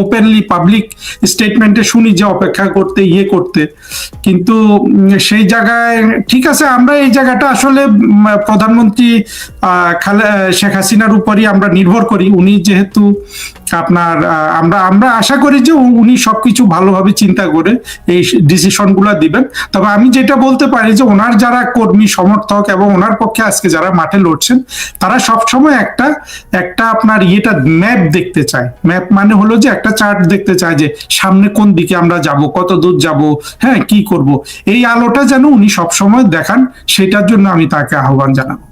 ওপেনলি পাবলিক স্টেটমেন্টে শুনি যে অপেক্ষা করতে, কিন্তু সেই জায়গায় ঠিক আছে, আমরা এই জায়গাটা আসলে প্রধানমন্ত্রী শেখ হাসিনার উপরই আমরা নির্ভর করি। উনি যেহেতু আপনার আমরা আশা করি যে উনি সবকিছু ভালোভাবে চিন্তা করে এই ডিসিশন গুলা দিবেন। তবে আমি যেটা বলতে পারি যে ওনার যারা কর্মী সমর্থক এবং ওনার পক্ষে আজকে যারা মাঠে লড়ছেন তারা সবসময় একটা একটা আপনার ম্যাপ দেখতে চায়। ম্যাপ মানে হলো যে একটা চার্ট দেখতে চায় যে সামনে কোন দিকে আমরা যাব, কত দূর যাব, হ্যাঁ কি করব, এই আলোটা যেন উনি সবসময় দেখান, সেটার জন্য আমি তাকে আহ্বান জানাবো।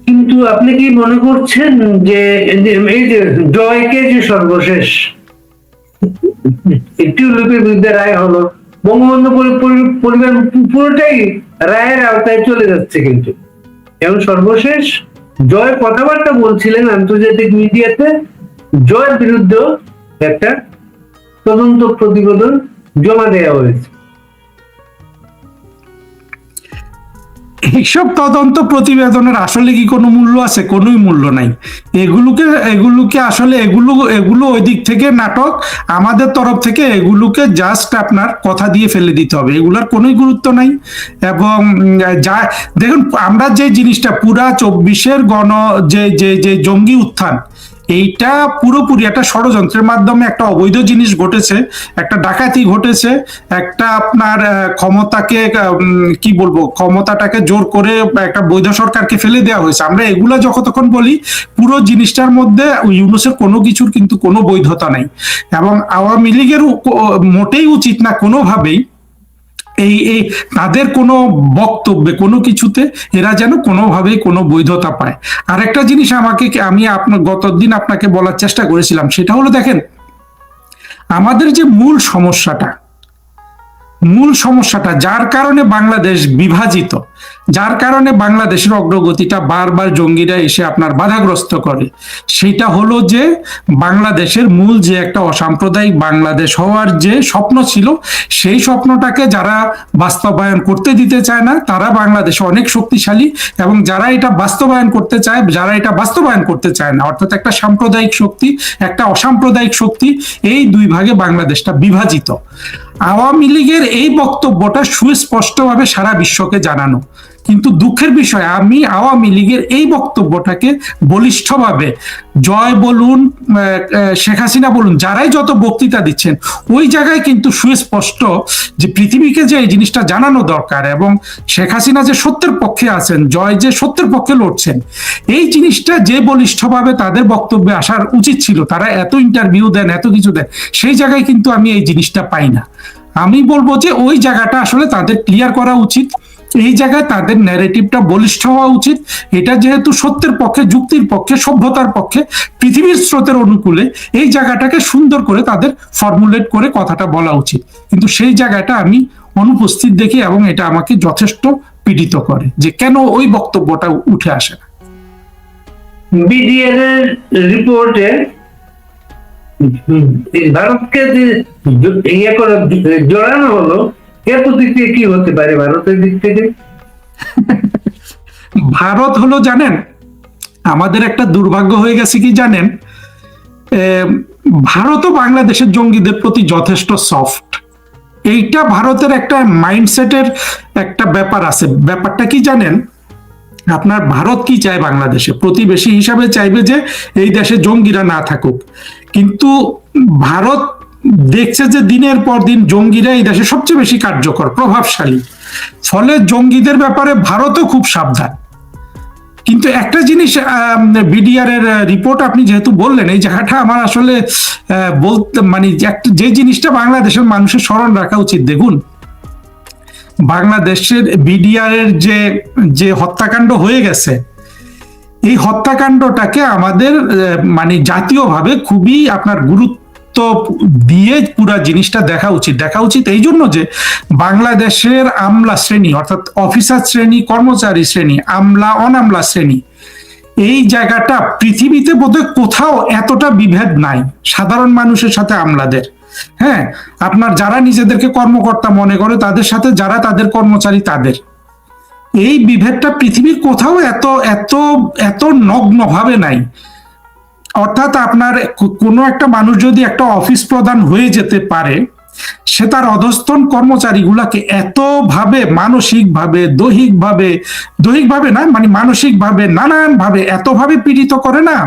কিন্তু আপনি কি মনে করছেন যে এই যে জয়কে যে সর্বশেষ একটি লোকের বিরুদ্ধে রায় হলো, বঙ্গবন্ধু পরিবার পুরোটাই রায়ের আওতায় চলে যাচ্ছে, কিন্তু এবং সর্বশেষ জয় কথাবার্তা বলছিলেন আন্তর্জাতিক মিডিয়াতে, জয়ের বিরুদ্ধে একটা তদন্ত প্রতিবেদন জমা দেওয়া হয়েছে। এইসব তদন্ত প্রতিবেদনের আসলে কি কোনো মূল্য আছে? কোনোই মূল্য নাই। এগুলোকে আসলে এগুলো ওই দিক থেকে নাটক, আমাদের তরফ থেকে এগুলোকে জাস্ট আপনার কথা দিয়ে ফেলে দিতে হবে, এগুলার কোনোই গুরুত্ব নাই। এবং যা দেখুন, আমরা যে জিনিসটা পুরা 24-এর যে জঙ্গি উত্থান, এইটা পুরোপুরি একটা ষড়যন্ত্রের মাধ্যমে একটা অবৈধ জিনিস ঘটেছে, একটা ডাকাতি ঘটেছে, একটা আপনার ক্ষমতাকে কি বলবো, ক্ষমতাটাকে জোর করে একটা বৈধ সরকারকে ফেলে দেওয়া হয়েছে। আমরা এগুলা যখন বলি, পুরো জিনিসটার মধ্যে ইউনূসের কোনো কিছুর কিন্তু কোনো বৈধতা নাই। এবং আওয়ামী লীগের মোটেই উচিত না কোনোভাবেই এই তাদের কোনো বক্তব্যে কোনো কিছুতে এরা যেন কোনোভাবেই কোনো বৈধতা পায়। আর একটা জিনিস আমি আপনার গতদিন আপনাকে বলার চেষ্টা করেছিলাম, সেটা হলো দেখেন, আমাদের যে মূল সমস্যাটা যার কারণে বাংলাদেশ বিভাজিত, যার কারণে বাংলাদেশের অগ্রগতিটা বারবার জঙ্গিরা এসে আপনার বাধাগ্রস্ত করে, সেটা হলো যে বাংলাদেশের মূল যে একটা অসাম্প্রদায়িক বাংলাদেশ হওয়ার যে স্বপ্ন ছিল, সেই স্বপ্নটাকে যারা বাস্তবায়ন করতে দিতে চায় না, তারা বাংলাদেশে অনেক শক্তিশালী, এবং যারা এটা বাস্তবায়ন করতে চায়, যারা এটা বাস্তবায়ন করতে চায় না, অর্থাৎ একটা সাম্প্রদায়িক শক্তি, একটা অসাম্প্রদায়িক শক্তি, এই দুই ভাগে বাংলাদেশটা বিভাজিত। আওয়ামী লীগের এই বক্তব্যটা সুস্পষ্টভাবে সারা বিশ্বকে জানানো, কিন্তু দুঃখের বিষয় আমি আওয়ামী লীগের এই বক্তব্যটাকে বলিষ্ঠভাবে জয় বলুন, শেখ হাসিনা বলুন, যারাই যত বক্তৃতা দিচ্ছেন, ওই জায়গায় কিন্তু সুস্পষ্ট যে পৃথিবীকে যে এই জিনিসটা জানানো দরকার, এবং শেখ হাসিনা যে সত্যের পক্ষে আছেন, জয় যে সত্যের পক্ষে লড়ছেন, এই জিনিসটা যে বলিষ্ঠভাবে তাদের বক্তব্যে আসার উচিত ছিল, তারা এত ইন্টারভিউ দেন, এত কিছু দেন, সেই জায়গায় কিন্তু আমি এই জিনিসটা পাই না। আমি বলবো যে ওই জায়গাটা আসলে তাদের ক্লিয়ার করা উচিত, এই জায়গায় তাদের ন্যারেটিভটা বলিষ্ঠ হওয়া উচিত। এটা যেহেতু সত্যের পক্ষে, যুক্তির পক্ষে, সভ্যতার পক্ষে, পৃথিবীর স্রোতের অনুকূলে, এই জায়গাটাকে সুন্দর করে তাদের ফর্মুলেট করে কথাটা বলা উচিত, কিন্তু সেই জায়গাটা আমি অনুপস্থিত দেখি, এবং এটা আমাকে যথেষ্ট পীড়িত করে যে কেন ওই বক্তব্যটা উঠে আসে না। বিডিআর এর রিপোর্টে ভারতকে ইয়ে করে জড়ানো হলো, এর প্রতিক্রিয়া কি হতে পারে ভারতের দিক থেকে? ভারত হলো, জানেন, আমাদের একটা দুর্ভাগ্য হয়ে গেছে কি জানেন, ভারতও বাংলাদেশের জঙ্গিদের প্রতি যথেষ্ট সফট। এইটা ভারতের একটা মাইন্ডসেটের একটা ব্যাপার আছে। ব্যাপারটা কি জানেন, আপনার ভারত কি চায়, বাংলাদেশে প্রতিবেশী হিসাবে চাইবে যে এই দেশে জঙ্গিরা না থাকুক, কিন্তু ভারত দেখছে যে দিনের পর দিন জঙ্গিরা এই দেশে সবচেয়ে বেশি কার্যকর, প্রভাবশালী, ফলে জঙ্গিদের ব্যাপারে ভারতও খুব সাবধান। কিন্তু একটা জিনিস, বিডিআর এর রিপোর্ট আপনি যেহেতু বললেন, এই জায়গাটা আমার আসলে বলতে মানে যে জিনিসটা বাংলাদেশের মানুষের স্মরণ রাখা উচিত। দেখুন, বাংলাদেশের বিডিআর এর যে হত্যাকাণ্ড হয়ে গেছে, এই হত্যাকাণ্ডটাকে আমাদের মানে জাতীয়ভাবে খুবই আপনার গুরুত্ব দিয়ে পুরা জিনিসটা দেখা উচিত এই জন্য যে বাংলাদেশের আমলা শ্রেণী, অর্থাৎ অফিসার শ্রেণী, কর্মচারী শ্রেণী, আমলা অনামলা শ্রেণী, এই জায়গাটা পৃথিবীতে বোধহয় কোথাও এতটা বিভেদ নাই সাধারণ মানুষের সাথে আমলাদের। হ্যাঁ, আপনার যারা নিজেদেরকে কর্মকর্তা মনে করে, তাদের সাথে যারা তাদের কর্মচারী, তাদের এই বিভেদটা পৃথিবীর কোথাও এত এত এত নগ্ন ভাবে নাই। অর্থাৎ আপনার কোনো একটা মানুষ যদি একটা অফিস প্রধান হয়ে যেতে পারে, সে তার অধস্তন কর্মচারীগুলাকে এতভাবে মানসিকভাবে, দৈহিকভাবে না, মানে মানসিকভাবে, নানানভাবে এতভাবে পীড়িত করে না,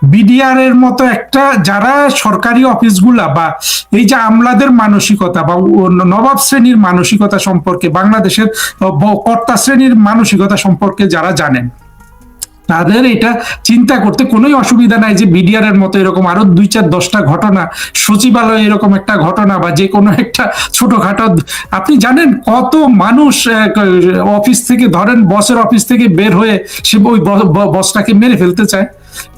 বিডিআর এর মতো একটা, যারা সরকারি অফিসগুলা বা এই যে আমলাদের মানসিকতা বা নবাব শ্রেণীর মানসিকতা সম্পর্কে, বাংলাদেশের কর্তা শ্রেণীর মানসিকতা সম্পর্কে যারা জানেন, তাদের এটা চিন্তা করতে কোনোই অসুবিধা নাই যে বিডিআর এর মতো এরকম আরো 2-4-10টা ঘটনা, সচিবালয় এরকম একটা ঘটনা বা যে কোনো একটা ছোটখাটো, আপনি জানেন কত মানুষ অফিস থেকে, ধরেন বসের অফিস থেকে বের হয়ে সে ওই বসটাকে মেরে ফেলতে চায়,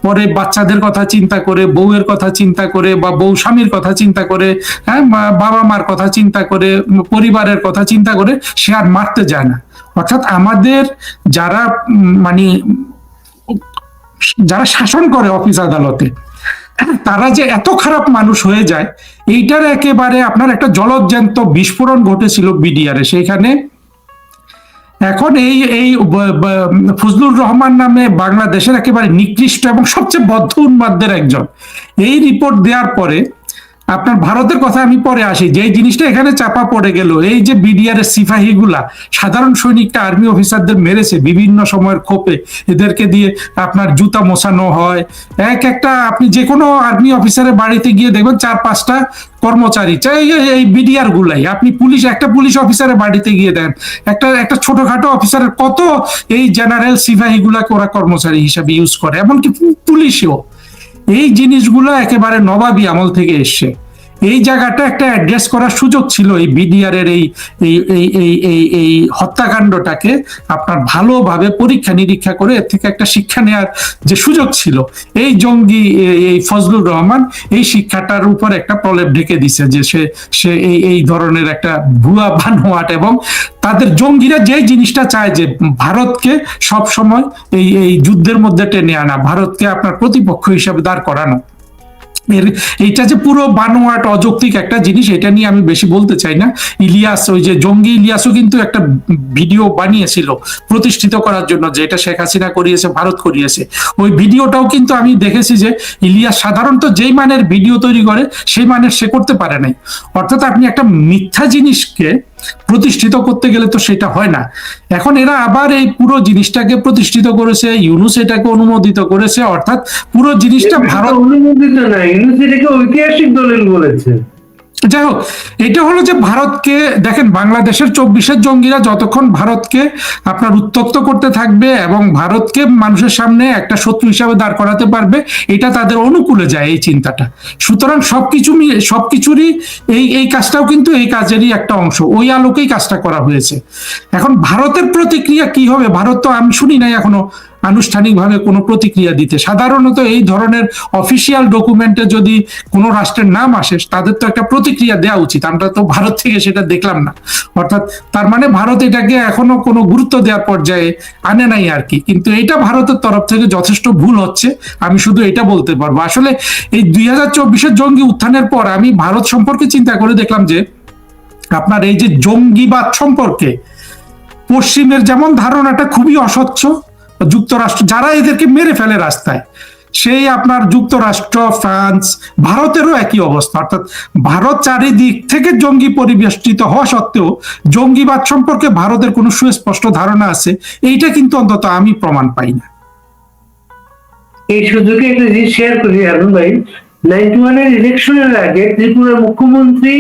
পরে বাচ্চাদের কথা চিন্তা করে, বউয়ের কথা চিন্তা করে, বা বউ স্বামীর কথা চিন্তা করে, হ্যাঁ, বাবা মার কথা চিন্তা করে, পরিবারের কথা চিন্তা করে সে আর মারতে যায় না। অর্থাৎ আমাদের যারা মানে যারা শাসন করে অফিস আদালতে, তারা যে এত খারাপ মানুষ হয়ে যায়, এইটার একেবারে আপনার একটা জলজ্যান্ত বিস্ফোরণ ঘটেছিল বিডিআরে। সেইখানে এখন এই এই ফজলুর রহমান নামে বাংলাদেশের একেবারে নিকৃষ্ট এবং সবচেয়ে বদ্ধ উন্মাদদের একজন, এই রিপোর্ট দেওয়ার পরে আপনার ভারতের কথা আমি পরে আসি, যে জিনিসটা এখানে চাপা পড়ে গেল, এই যে বিডিআর এর সিপাহীগুলা সাধারণ সৈনিকটা আর্মি অফিসারদের মেরেছে বিভিন্ন সময়ের ক্ষোভে, এদেরকে দিয়ে আপনার জুতা মোছানো হয়, এক একটা, আপনি যে কোনো আর্মি অফিসারের বাড়িতে গিয়ে দেখবেন 4-5টা কর্মচারী চাই এই বিডিআর গুলাই। আপনি একটা পুলিশ অফিসারের বাড়িতে গিয়ে দেন, একটা ছোটখাটো অফিসারের কত এই জেনারেল সিপাহী গুলাকে ওরা কর্মচারী হিসাবে ইউজ করে, এমনকি পুলিশেও। এই জিনিসগুলো একেবারে নবাবী আমল থেকে এসছে। এই জায়গাটা একটা অ্যাড্রেস করার সুযোগ ছিল এই বিডিআর এর এই এই এই এই এই এই হত্যাকাণ্ডটাকে আপনার ভালোভাবে পরীক্ষা নিরীক্ষা করে এর থেকে একটা শিক্ষা নেওয়ার যে সুযোগ ছিল। এই জঙ্গি এই ফজলুর রহমান এই শিক্ষাটার উপর একটা প্রলেপ ঢেকে দিছে যে সে সে এই এই ধরনের একটা ভুয়া বানোয়াট, এবং তাদের জঙ্গিরা যে জিনিসটা চায় যে ভারতকে সব সময় এই এই যুদ্ধের মধ্যে টেনে আনা, ভারতকে আপনার প্রতিপক্ষ হিসাবে দাঁড় করানো। এইটা যে পুরো বানোয়াট অযৌক্তিক একটা জিনিস, এটা নিয়ে আমি বেশি বলতে চাই না। ইলিয়াস, ওই যে জঙ্গি ইলিয়াসও কিন্তু একটা ভিডিও বানিয়েছিল প্রতিষ্ঠিত করার জন্য, যে এটা শেখ হাসিনা করিয়েছে, ভারত করিয়েছে। ওই ভিডিওটাও কিন্তু আমি দেখেছি যে ইলিয়াস সাধারণত যেই মানের ভিডিও তৈরি করে সেই মানের সে করতে পারে নাই। অর্থাৎ আপনি একটা মিথ্যা জিনিসকে প্রতিষ্ঠিত করতে গেলে তো সেটা হয় না। এখন এরা আবার এই পুরো জিনিসটাকে প্রতিষ্ঠিত করেছে, ইউনুস এটাকে অনুমোদিত করেছে, অর্থাৎ পুরো জিনিসটা ভারত অনুমোদিত না, ইউনুস এটাকে ঐতিহাসিক দলিল বলেছে। যাই হোক, এটা হলো যে ভারতকে দেখেন, বাংলাদেশের 24-এর জঙ্গিরা যতক্ষণ ভারতকে আপনার উত্তক্ত করতে থাকবে এবং ভারতকে মানুষের সামনে একটা শত্রু হিসাবে দাঁড় করাতে পারবে, এটা তাদের অনুকূলে যায় এই চিন্তাটা। সুতরাং সবকিছুরই এই এই কাজটাও কিন্তু এই কাজেরই একটা অংশ, ওই আলোকেই কাজটা করা হয়েছে। এখন ভারতের প্রতিক্রিয়া কি হবে, ভারত তো আমি শুনি নাই এখনো আনুষ্ঠানিকভাবে কোনো প্রতিক্রিয়া দিতে। সাধারণত এই ধরনের অফিসিয়াল ডকুমেন্টে যদি কোনো রাষ্ট্রের নাম আসে, তাদের তো একটা প্রতিক্রিয়া দেওয়া উচিত। আমরা তো ভারত থেকে সেটা দেখলাম না। অর্থাৎ তার মানে ভারত এটাকে এখনো কোনো গুরুত্ব দেওয়ার পর্যায়ে আনে নাই আর কি। কিন্তু এটা ভারতের তরফ থেকে যথেষ্ট ভুল হচ্ছে, আমি শুধু এটা বলতে পারবো। আসলে এই 2024-এর জঙ্গি উত্থানের পর আমি ভারত সম্পর্কে চিন্তা করে দেখলাম যে আপনার এই যে জঙ্গিবাদ সম্পর্কে পশ্চিমের যেমন ধারণাটা খুবই অস্বচ্ছ, যুক্তরাষ্ট্র যারা এদেরকে মেরে ফেলে রাস্তায়, সেই আপনার যুক্তরাষ্ট্র, ফ্রান্স, ভারতেরও একই অবস্থা। অর্থাৎ ভারত চারিদিক থেকে জঙ্গি পরিবেষ্টিত হওয়া সত্ত্বেও জঙ্গিবাদ সম্পর্কে ভারতের কোনো সুস্পষ্ট ধারণা আছে, এইটা কিন্তু অন্তত আমি প্রমাণ পাই না। এই সুযোগে একটা জিনিস শেয়ার করি হারুন ভাই, 91-এর ইলেকশনের আগে ত্রিপুরার মুখ্যমন্ত্রী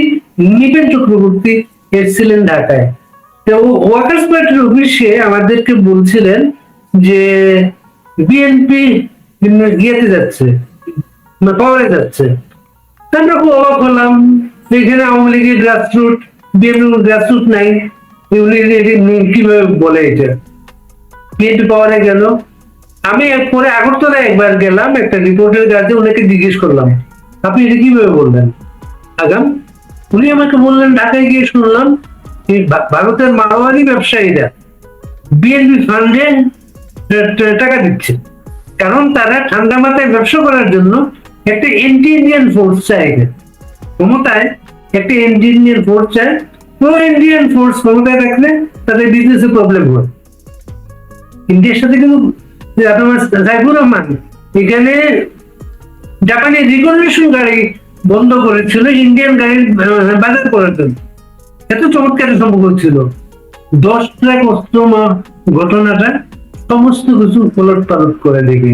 নৃপেন চক্রবর্তী এসেছিলেন ঢাকায়। তো ওয়ার্কার্স পার্টির অফিসে আমাদেরকে বলছিলেন যে বিএনপি ইয়েতে যাচ্ছে, পাওয়ারে যাচ্ছে। আমরা খুব অবাক হলাম, এখানে আওয়ামী লীগের গ্রাসরুট, বিএনপি গ্রাসরুট নাই, কিভাবে বলে এটা বিএনপি পাওয়ারে গেল। আমি পরে আগরতলায় একবার গেলাম একটা রিপোর্টের কাছে, ওনাকে জিজ্ঞেস করলাম আপনি এটা কিভাবে বললেন আগাম। উনি আমাকে বললেন ঢাকায় গিয়ে শুনলাম ভারতের মাওয়ারি ব্যবসায়ীরা বিএনপি ফান্ডে টাকা দিচ্ছে, কারণ তারা ঠান্ডা মাথায় ব্যবসা করার জন্য একটা এন্টি ইন্ডিয়ান ফোর্স চায়, ক্ষমতায় একটা এন্টি ইন্ডিয়ান ফোর্স চায়। প্রো ইন্ডিয়ান ফোর্স ক্ষমতায় থাকলে তাদের বিজনেসে প্রবলেম হয়। ইন্ডিয়ার সাথে কিন্তু সাইফুর রহমান এখানে জাপানি রিকগনিশন গাড়ি বন্ধ করেছিল ইন্ডিয়ান গাড়ির বাজার করার জন্য। এত চমৎকার সম্পর্ক ছিল। 10 ট্রাক অস্ত্র ঘটনাটা সমস্ত কিছু পলট পালট করে দেখে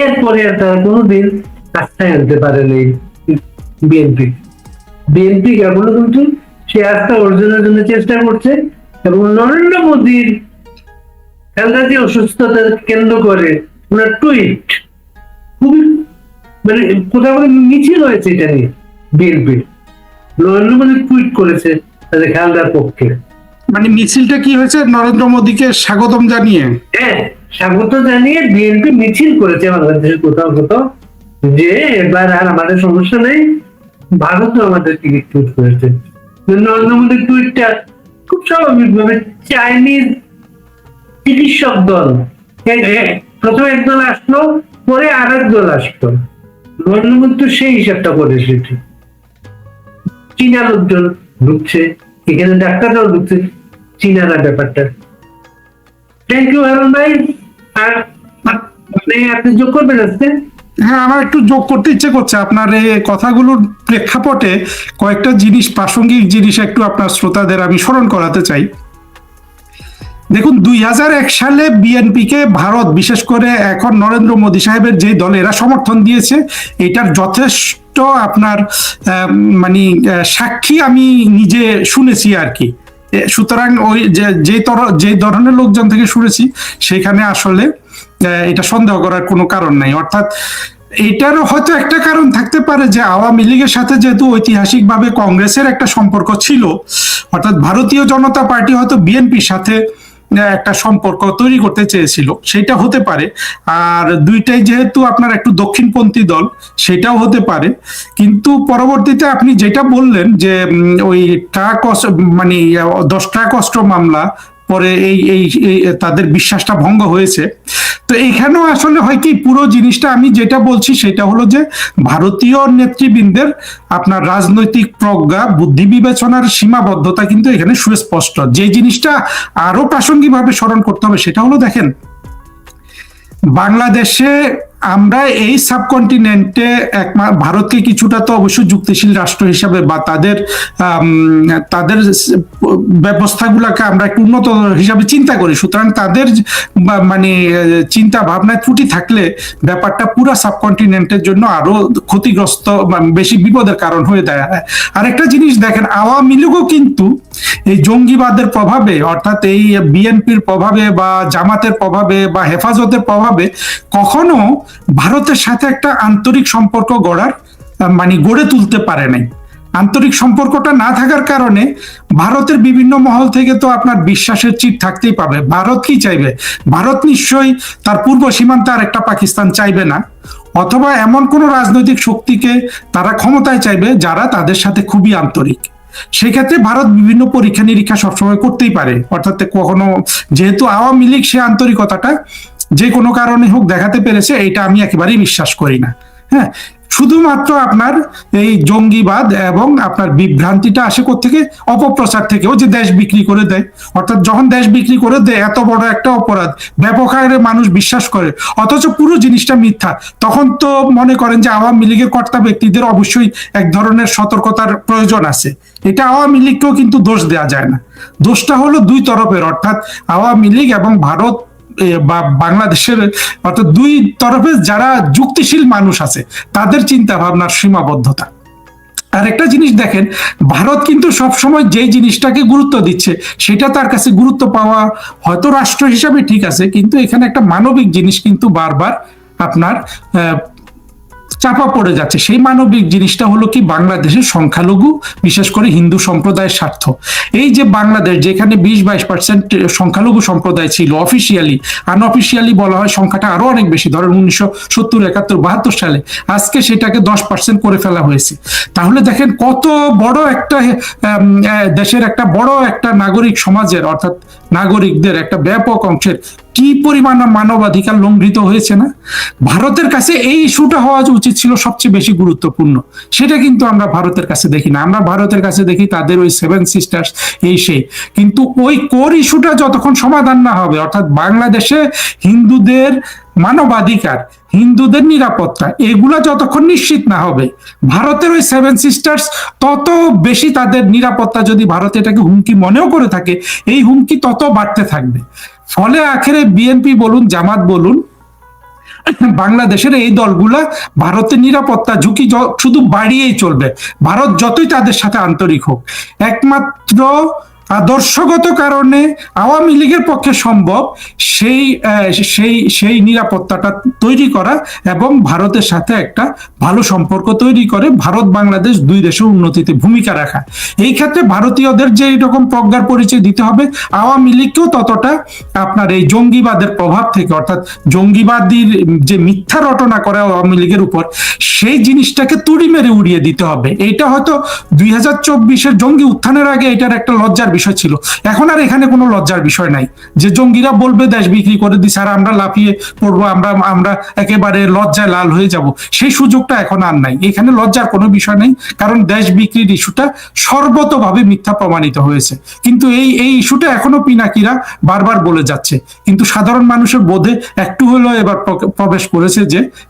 এরপরে আর তারা কোনোদিন আস্থায় আনতে পারেনি বিএনপি। বিএনপি এখনো কিন্তু সে আস্থা অর্জনের জন্য চেষ্টা করছে, এবং নরেন্দ্র মোদীর খালেদা জিয়া অসুস্থতা কেন্দ্র করে ওনার টুইট খুবই মানে কোথাও মিছিল হয়েছে এটা নিয়ে। বিএনপি নরেন্দ্র মোদী টুইট করেছে তাদের খালেদার পক্ষে। মানে মিছিলটা কি হয়েছে, নরেন্দ্র মোদীকে স্বাগতম জানিয়ে? হ্যাঁ, স্বাগত জানিয়ে বিএনপি মিছিল করেছে বাংলাদেশের কোথাও কোথাও, যে এবার আর আমাদের সমস্যা নেই, ভারতও আমাদের টিকিট টুইট করেছে। নরেন্দ্র মোদীর টুইটটা খুব স্বাভাবিকভাবে চাইনিজ চিকিৎসক দল প্রথমে একদল আসলো, পরে আর এক দল আসলো। নরেন্দ্র মোদী তো সেই হিসাবটা করেছে, চীনা লোকজন ঢুকছে এখানে, ডাক্তাররাও ঢুকছে, চীনারা ব্যাপারটা। থ্যাংক ইউ হারুন ভাই। আর মানে আপনি যোগ করবেন আজকে? হ্যাঁ, আমার একটু যোগ করতে ইচ্ছে করছে আপনার এই কথাগুলোর প্রেক্ষাপটে কয়েকটা জিনিস, প্রাসঙ্গিক জিনিস একটু আপনার শ্রোতাদের আমি স্মরণ করাতে চাই। দেখুন, 2001 সালে বিএনপিকে ভারত, বিশেষ করে এখন নরেন্দ্র মোদী সাহেবের যে দল, এরা সমর্থন দিয়েছে। এটার যথেষ্ট আপনার মানে সাক্ষী আমি নিজে শুনেছি আর কি। সুতরাং ওই যে ধরনের লোকজন থেকে শুনেছি, সেখানে আসলে এটা সন্দেহ করার কোনো কারণ নাই। অর্থাৎ এটারও হয়তো একটা কারণ থাকতে পারে যে আওয়ামী লীগের সাথে যেহেতু ঐতিহাসিকভাবে কংগ্রেসের একটা সম্পর্ক ছিল, অর্থাৎ ভারতীয় জনতা পার্টি হয়তো বিএনপির সাথে একটা সম্পর্ক তৈরি করতে চেয়েছিল, সেটা হতে পারে। আর দুইটাই যেহেতু আপনার একটু দক্ষিণপন্থী দল, সেটাও হতে পারে। কিন্তু পরবর্তীতে আপনি যেটা বললেন যে ওই ট্রাক মানে 10 ট্রাক অস্ত্র মামলা পরে এই তাদের বিশ্বাসটা ভঙ্গ হয়েছে। তো এখানেও আসলে হয় কি, পুরো জিনিসটা আমি যেটা বলছি সেটা হলো যে ভারতীয় নেতৃবৃন্দের আপনার রাজনৈতিক প্রজ্ঞা, বুদ্ধি বিবেচনার সীমাবদ্ধতা কিন্তু এখানে সুস্পষ্ট। যে জিনিসটা আরো প্রাসঙ্গিকভাবে স্মরণ করতে হবে সেটা হলো, দেখেন, বাংলাদেশে আমরা এই সাবকন্টিনেন্টে ভারতকে কিছুটা তো অবশ্যই যুক্তিশীল রাষ্ট্র হিসাবে বা তাদের ব্যবস্থাগুলোকে আমরা একটু উন্নত হিসাবে চিন্তা করি। সুতরাং তাদের মানে চিন্তা ভাবনায় ত্রুটি থাকলে ব্যাপারটা পুরো সাবকন্টিনেন্টের জন্য আরো ক্ষতিগ্রস্ত, বেশি বিপদের কারণ হয়ে দাঁড়ায়। আরেকটা জিনিস দেখেন, আওয়ামী লীগও কিন্তু এই জঙ্গিবাদের প্রভাবে, অর্থাৎ এই বিএনপির প্রভাবে বা জামাতের প্রভাবে বা হেফাজতের প্রভাবে কখনো ভারতের সাথে একটা আন্তরিক সম্পর্ক গড়ে তুলতে পারে নাই। আন্তরিক সম্পর্কটা না থাকার কারণে ভারতের বিভিন্ন মহল থেকে তো আপনার বিশ্বাসের চিট থাকতেই পাবে। ভারত কি চাইবে? ভারত নিশ্চয়ই তার পূর্ব সীমান্তে আর একটা পাকিস্তান চাইবে না, অথবা এমন কোন রাজনৈতিক শক্তিকে তারা ক্ষমতায় চাইবে যারা তাদের সাথে খুবই আন্তরিক। সেক্ষেত্রে ভারত বিভিন্ন পরীক্ষা নিরীক্ষা সবসময় করতেই পারে। অর্থাৎ কখনো, যেহেতু আওয়ামী লীগ সে আন্তরিকতাটা যে কোনো কারণে হোক দেখাতে পেরেছে, এটা আমি একেবারেই বিশ্বাস করি না। হ্যাঁ, শুধুমাত্র আপনার এই জঙ্গিবাদ এবং আপনার বিভ্রান্তিটা আসে কোত্থেকে? অপপ্রচার থেকেও, যে দেশ বিক্রি করে দেয়। অর্থাৎ যখন দেশ বিক্রি করে দেয়, এত বড় একটা অপরাধ ব্যাপক হারে মানুষ বিশ্বাস করে, অথচ পুরো জিনিসটা মিথ্যা, তখন তো মনে করেন যে আওয়ামী লীগের কর্তা ব্যক্তিদের অবশ্যই এক ধরনের সতর্কতার প্রয়োজন আছে। এটা আওয়ামী লীগকেও কিন্তু দোষ দেওয়া যায় না। দোষটা হলো দুই তরফের, অর্থাৎ আওয়ামী লীগ এবং ভারত বা বাংলাদেশের, অর্থাৎ দুই তরফে যারা যুক্তিশীল মানুষ আছে তাদের চিন্তা ভাবনার সীমাবদ্ধতা। আর একটা জিনিস দেখেন, ভারত কিন্তু সবসময় যে জিনিসটাকে গুরুত্ব দিচ্ছে সেটা তার কাছে গুরুত্ব পাওয়া হয়তো রাষ্ট্র হিসাবে ঠিক আছে, কিন্তু এখানে একটা মানবিক জিনিস কিন্তু বারবার আপনার চাপা পড়ে যাচ্ছে। সেই মানবিক জিনিসটা হলো কি, বাংলাদেশের সংখ্যালঘু, বিশেষ করে হিন্দু সম্প্রদায়ের স্বার্থ। এই যে বাংলাদেশ, যেখানে 20-22% সংখ্যালঘু সম্প্রদায় ছিল অফিসিয়ালি, আনঅফিসিয়ালি বলা হয় সংখ্যাটা আরো অনেক বেশি, ধরেন 1970, 71, 72 সালে, আজকে সেটাকে 10% করে ফেলা হয়েছে। তাহলে দেখেন কত বড় একটা দেশের একটা বড় একটা নাগরিক সমাজের, অর্থাৎ নাগরিকদের একটা ব্যাপক অংশের কি পরিমাণ মানবাধিকার লঙ্ঘিত হয়েছে না? ভারতের কাছে এই ইস্যুটা হওয়া উচিত ছিল সবচেয়ে বেশি গুরুত্বপূর্ণ। সেটা কিন্তু আমরা ভারতের কাছে দেখি না। আমরা ভারতের কাছে দেখি তাদের ওই 7 সিস্টার্স, এই সেই। কিন্তু ওই কোর ইস্যুটা যতক্ষণ সমাধান না হবে, অর্থাৎ বাংলাদেশে হিন্দুদের মানবাধিকার, হিন্দুদের নিরাপত্তা, এগুলা যতক্ষণ নিশ্চিত না হবে, ভারতের ওই 7 সিস্টার্স তত বেশি তাদের নিরাপত্তা, যদি ভারত এটাকে হুমকি মনেও করে থাকে, এই হুমকি তত বাড়তে থাকবে। ফলে আখেরে বিএনপি বলুন, জামাত বলুন, বাংলাদেশের এই দলগুলা ভারতের নিরাপত্তা ঝুঁকি শুধু বাড়িয়েই চলবে, ভারত যতই তাদের সাথে আন্তরিক হোক। একমাত্র আদর্শগত কারণে আওয়ামী লীগের পক্ষে সম্ভব সেই সেই সেই নিরাপত্তাটা তৈরি করা এবং ভারতের সাথে একটা ভালো সম্পর্ক তৈরি করে ভারত বাংলাদেশ দুই দেশের উন্নতিতে ভূমিকা রাখা। এই ক্ষেত্রে ভারতীয়দের যে এরকম প্রজ্ঞার পরিচয় দিতে হবে, আওয়ামী লীগকেও ততটা আপনার এই জঙ্গিবাদের প্রভাব থেকে, অর্থাৎ জঙ্গিবাদীর যে মিথ্যা রটনা করে আওয়ামী লীগের উপর, সেই জিনিসটাকে তুড়ি মেরে উড়িয়ে দিতে হবে। এইটা হয়তো 2024-এর জঙ্গি উত্থানের আগে এটার একটা লজ্জার বিষয় ছিল, এখন আর এখানে কোনো লজ্জার বিষয় নাই যে জঙ্গিরা বলবে দেশ বিক্রি করে দিছে আর আমরা লাফিয়ে পড়বো, আমরা একেবারে লজ্জায় লাল হয়ে যাব, সেই সুযোগটা এখন আর নাই। এখানে লজ্জার কোনো বিষয় নেই, কারণ দেশ বিক্রির ইস্যুটা সর্বতভাবে মিথ্যা প্রমাণিত হয়েছে। কিন্তু এই ইস্যুটা এখনো পিনাকিরা বারবার বলে যাচ্ছে, কিন্তু সাধারণ মানুষের বোধে একটু হলেও এবার প্রবেশ করেছে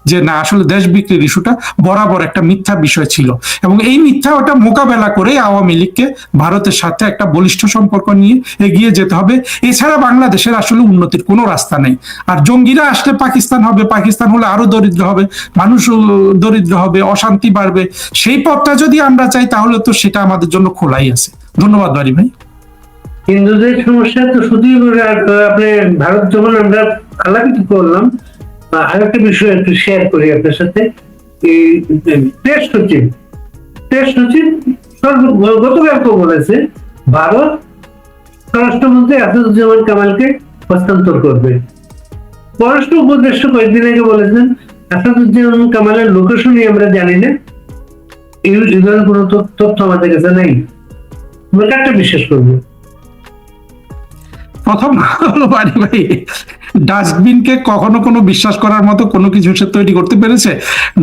যে না, আসলে দেশ বিক্রির ইস্যুটা বরাবর একটা মিথ্যা বিষয় ছিল, এবং এই মিথ্যা ওটা মোকাবেলা করে আওয়ামী লীগকে ভারতের সাথে একটা বলিষ্ঠ সম্পর্ক নিয়ে এগিয়ে যেতে হবে। এছাড়া বাংলাদেশের আসলে উন্নতির কোনো রাস্তা নেই। আর জঙ্গিরা আসলে পাকিস্তান হবে, পাকিস্তান হলে আরো দরিদ্র হবে, মানুষ দরিদ্র হবে, অশান্তি বাড়বে। সেই পথটা যদি আমরা চাই তাহলে তো সেটা আমাদের জন্য খোলাই আছে। ধন্যবাদ বাড়ি ভাই। হিন্দুদের সমস্যা তো শুধুই আপনি ভারত যখন আমরা আলাপিত করলাম, আরেকটা বিষয় একটু শেয়ার করি আপনার সাথে। এই টেস্ট সচিব গতকালকে বলেছে ভারত স্বরাষ্ট্রমন্ত্রী আসাদুজ্জামান কামালকে হস্তান্তর করবে। পররাষ্ট্র উপদেষ্টা কয়েকদিন আগে বলেছেন আসাদুজ্জামান কামালের লোকেশনই আমরা জানি না, এই ধরনের কোনো তথ্য আমাদের কাছে নেই। আমরা কারটা বিশ্বাস করবো? প্রথম হলো বাড়ি ভাই, ডাস্টবিনকে কখনো কোনো বিশ্বাস করার মতো কোনো কিছু সে তৈরি করতে পেরেছে?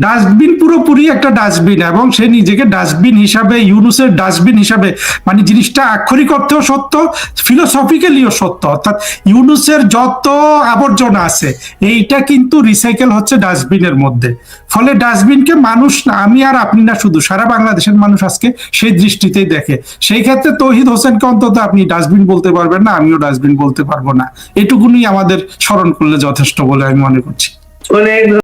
ডাস্টবিন পুরোপুরি একটা ডাস্টবিন, এবং সে নিজেকে ডাস্টবিন হিসাবে, ইউনুসের ডাস্টবিন হিসাবে, মানে জিনিসটা আক্ষরিক অর্থেও সত্য, ফিলোসফিক্যালিও সত্য। অর্থাৎ ইউনুসের যত আবর্জনা আছে এইটা কিন্তু রিসাইকেল হচ্ছে ডাস্টবিনের মধ্যে। ফলে ডাস্টবিনকে মানুষ না, আমি আর আপনি না, শুধু সারা বাংলাদেশের মানুষ আজকে সেই দৃষ্টিতেই দেখে। সেই ক্ষেত্রে তৌহিদ হোসেনকে অন্তত আপনি ডাস্টবিন বলতে পারবেন না, আমিও ডাস্টবিন বলতে পারবো না। এটুকুনি আমাদের স্মরণ করলে যথেষ্ট বলে আমি মনে করছি।